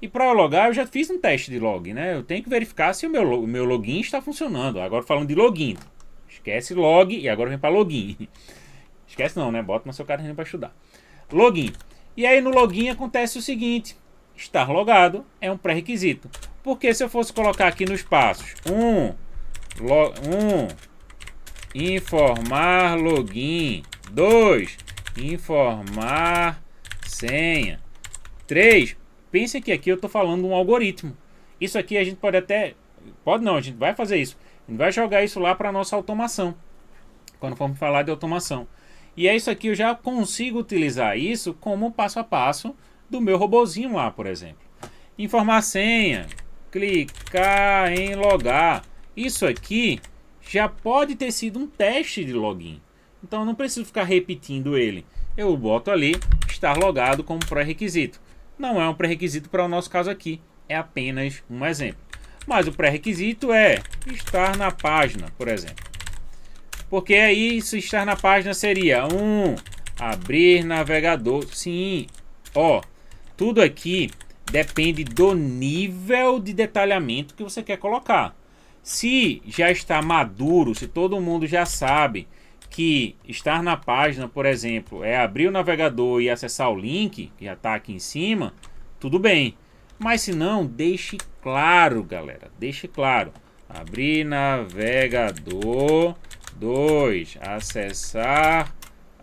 E para logar, eu já fiz um teste de log, né? Eu tenho que verificar se o meu login está funcionando. Agora falando de login. Esquece log e agora vem para login. Esquece não, né? Bota no seu caderno para estudar. Login. E aí no login acontece o seguinte. Estar logado é um pré-requisito. Porque se eu fosse colocar aqui nos passos. Informar login. 2. Informar senha. 3. Pense que aqui eu estou falando um algoritmo. Isso aqui a gente pode até... Pode não, a gente vai fazer isso. A gente vai jogar isso lá para a nossa automação. Quando formos falar de automação. E é isso aqui, eu já consigo utilizar isso como passo a passo do meu robozinho lá, por exemplo. Informar senha. Clicar em logar. Isso aqui já pode ter sido um teste de login. Então eu não preciso ficar repetindo ele. Eu boto ali, estar logado como pré-requisito. Não é um pré-requisito para o nosso caso aqui. É apenas um exemplo. Mas o pré-requisito é estar na página, por exemplo. Porque aí, se estar na página seria abrir navegador. Sim, ó, tudo aqui depende do nível de detalhamento que você quer colocar. Se já está maduro, se todo mundo já sabe que estar na página, por exemplo, é abrir o navegador e acessar o link, que já está aqui em cima, tudo bem. Mas se não, deixe claro, galera, deixe claro. Abrir navegador, 2, acessar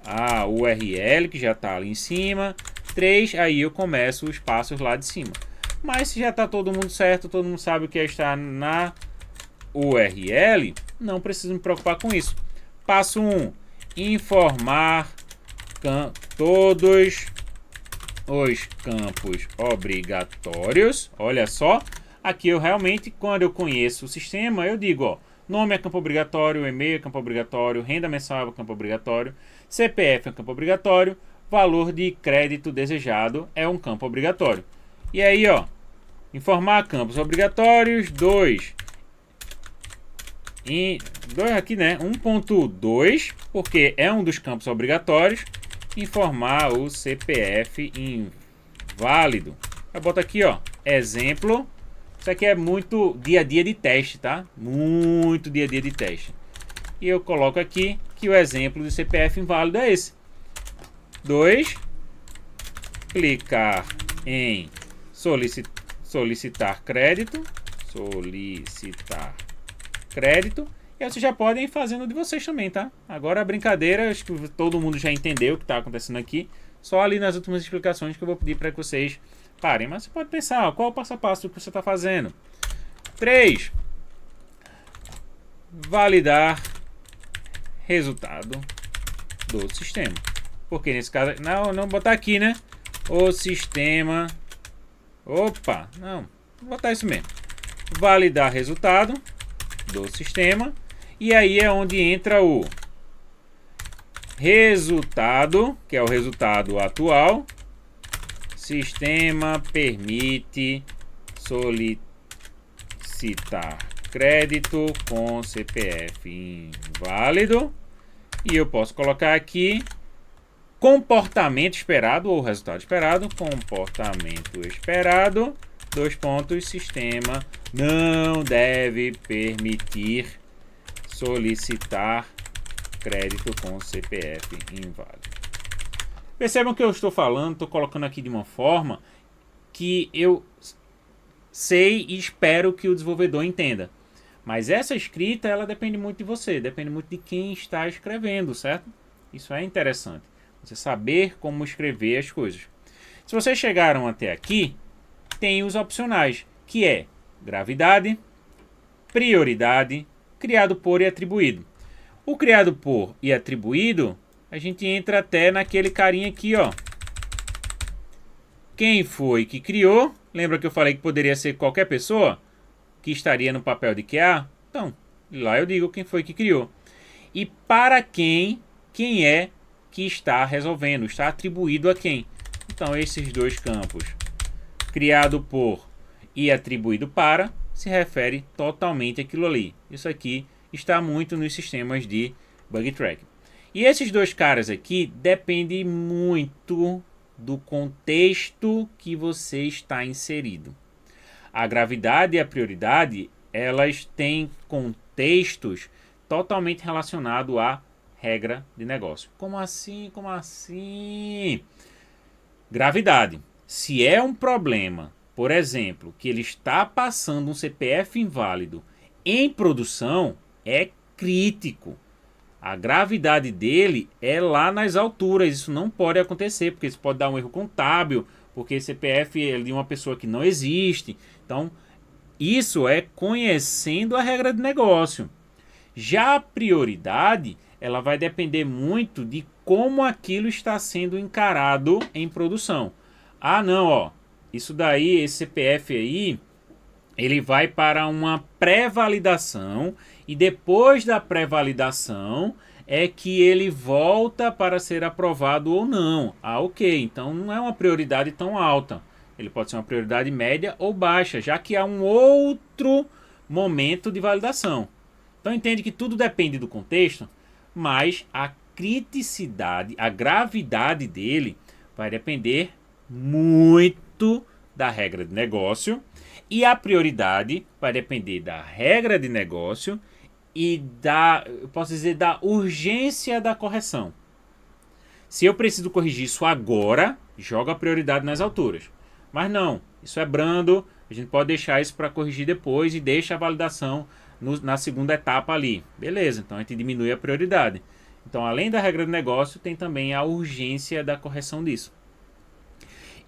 a URL, que já está ali em cima. 3, aí eu começo os passos lá de cima. Mas se já está todo mundo certo, todo mundo sabe o que é estar na URL, não preciso me preocupar com isso. Passo 1, informar todos os campos obrigatórios. Olha só, aqui eu realmente, quando eu conheço o sistema, eu digo, ó, nome é campo obrigatório, e-mail é campo obrigatório, renda mensal é campo obrigatório, CPF é campo obrigatório, valor de crédito desejado é um campo obrigatório. E aí, ó, informar campos obrigatórios, 2 aqui, né? 1.2, porque é um dos campos obrigatórios. Informar o CPF inválido. Eu boto aqui, ó, exemplo. Isso aqui é muito dia a dia de teste, tá? Muito dia a dia de teste. E eu coloco aqui que o exemplo do CPF inválido é esse. 2. Clicar em solicitar crédito. Solicitar crédito. E aí vocês já podem ir fazendo de vocês também, tá? Agora a brincadeira, acho que todo mundo já entendeu o que está acontecendo aqui. Só ali nas últimas explicações que eu vou pedir para que vocês parem. Mas você pode pensar, ó, qual é o passo a passo do que você está fazendo? 3. Validar resultado do sistema. Porque nesse caso... Não botar aqui, né? O sistema... Opa, não. Vou botar isso mesmo. Validar resultado do sistema. E aí é onde entra o resultado, que é o resultado atual. Sistema permite solicitar crédito com CPF inválido. E eu posso colocar aqui comportamento esperado ou resultado esperado. Comportamento esperado. Sistema não deve permitir solicitar crédito com CPF inválido. Percebam que eu estou falando, estou colocando aqui de uma forma que eu sei e espero que o desenvolvedor entenda. Mas essa escrita, ela depende muito de você, depende muito de quem está escrevendo, certo? Isso é interessante. Você saber como escrever as coisas. Se vocês chegaram até aqui, tem os opcionais, que é gravidade, prioridade, criado por e atribuído. O criado por e atribuído, a gente entra até naquele carinha aqui, ó. Quem foi que criou? Lembra que eu falei que poderia ser qualquer pessoa que estaria no papel de QA? Então, lá eu digo quem foi que criou. E para quem é que está resolvendo, está atribuído a quem. Então, esses dois campos, criado por e atribuído para, se refere totalmente àquilo ali. Isso aqui está muito nos sistemas de bug tracking. E esses dois caras aqui dependem muito do contexto que você está inserido. A gravidade e a prioridade, elas têm contextos totalmente relacionados à regra de negócio. Como assim? Como assim? Gravidade. Se é um problema, por exemplo, que ele está passando um CPF inválido em produção, é crítico. A gravidade dele é lá nas alturas. Isso não pode acontecer, porque isso pode dar um erro contábil, porque CPF é de uma pessoa que não existe. Então, isso é conhecendo a regra de negócio. Já a prioridade, ela vai depender muito de como aquilo está sendo encarado em produção. Ah, não, ó. Isso daí, esse CPF aí, ele vai para uma pré-validação e depois da pré-validação é que ele volta para ser aprovado ou não. Ah, ok. Então não é uma prioridade tão alta. Ele pode ser uma prioridade média ou baixa, já que há um outro momento de validação. Então entende que tudo depende do contexto, mas a criticidade, a gravidade dele vai depender muito da regra de negócio. E a prioridade vai depender da regra de negócio e eu posso dizer, da urgência da correção. Se eu preciso corrigir isso agora, joga a prioridade nas alturas. Mas não, isso é brando, a gente pode deixar isso para corrigir depois e deixa a validação na segunda etapa ali. Beleza, então a gente diminui a prioridade. Então, além da regra de negócio, tem também a urgência da correção disso.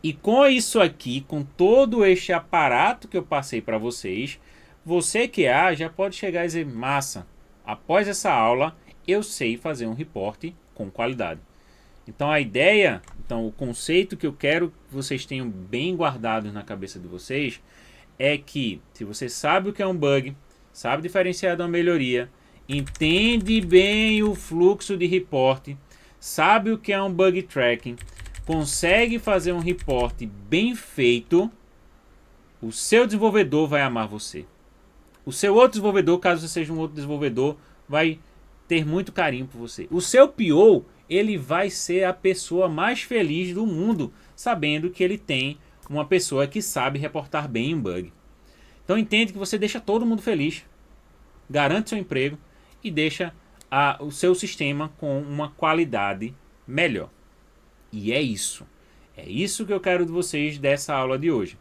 E com isso aqui, com todo este aparato que eu passei para vocês, você que já pode chegar e dizer, massa, após essa aula eu sei fazer um report com qualidade. Então a ideia, o conceito que eu quero que vocês tenham bem guardados na cabeça de vocês é que se você sabe o que é um bug, sabe diferenciar de uma melhoria, entende bem o fluxo de report, sabe o que é um bug tracking, consegue fazer um report bem feito, o seu desenvolvedor vai amar você. O seu outro desenvolvedor, caso você seja um outro desenvolvedor, vai ter muito carinho por você. O seu PO, ele vai ser a pessoa mais feliz do mundo, sabendo que ele tem uma pessoa que sabe reportar bem um bug. Então entende que você deixa todo mundo feliz, garante seu emprego e deixa o seu sistema com uma qualidade melhor. E é isso. É isso que eu quero de vocês dessa aula de hoje.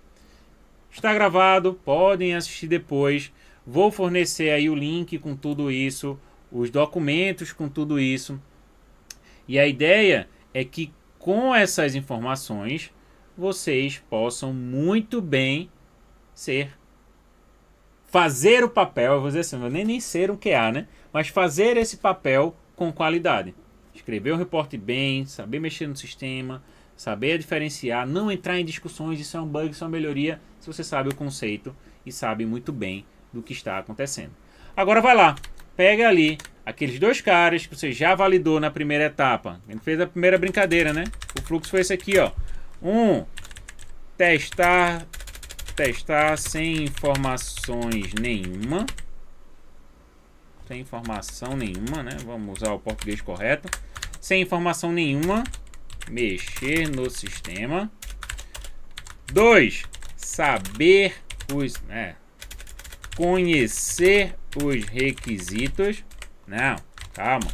Está gravado, podem assistir depois. Vou fornecer aí o link com tudo isso, os documentos com tudo isso. E a ideia é que com essas informações vocês possam muito bem fazer o papel, eu vou dizer assim, não nem ser um QA, né? Mas fazer esse papel com qualidade. Escrever um reporte bem, saber mexer no sistema, saber diferenciar, não entrar em discussões, isso é um bug, isso é uma melhoria, se você sabe o conceito e sabe muito bem do que está acontecendo. Agora vai lá, pega ali aqueles dois caras que você já validou na primeira etapa. A gente fez a primeira brincadeira, né? O fluxo foi esse aqui, ó. Testar sem informações nenhuma. Sem informação nenhuma, né? Vamos usar o português correto. Sem informação nenhuma, mexer no sistema. 2, saber conhecer os requisitos. Não, calma.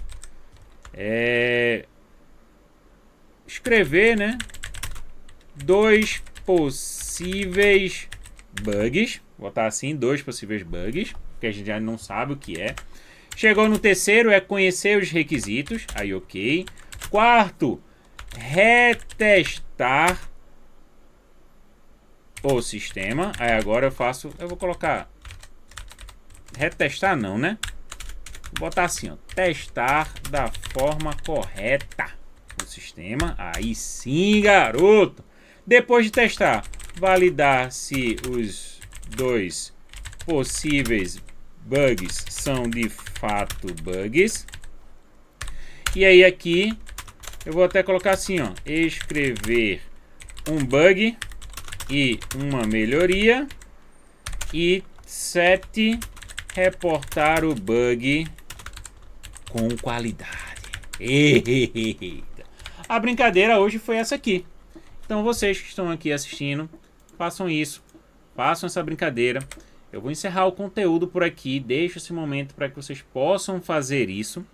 Escrever, né? 2 possíveis bugs. Vou botar assim, 2 possíveis bugs, que a gente já não sabe o que é. Chegou no terceiro, é conhecer os requisitos. Aí, ok. Quarto, retestar o sistema. Aí agora eu vou colocar retestar não, né? Vou botar assim, ó, testar da forma correta o sistema. Aí sim, garoto. Depois de testar, validar se os 2 possíveis bugs são de fato bugs. E aí aqui eu vou até colocar assim, ó, escrever um bug e uma melhoria. E 7, reportar o bug com qualidade. Eita. A brincadeira hoje foi essa aqui. Então vocês que estão aqui assistindo, façam isso. Façam essa brincadeira. Eu vou encerrar o conteúdo por aqui. Deixo esse momento para que vocês possam fazer isso.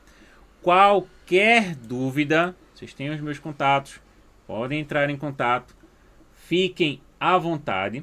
Qualquer dúvida, vocês têm os meus contatos. Podem entrar em contato. Fiquem à vontade.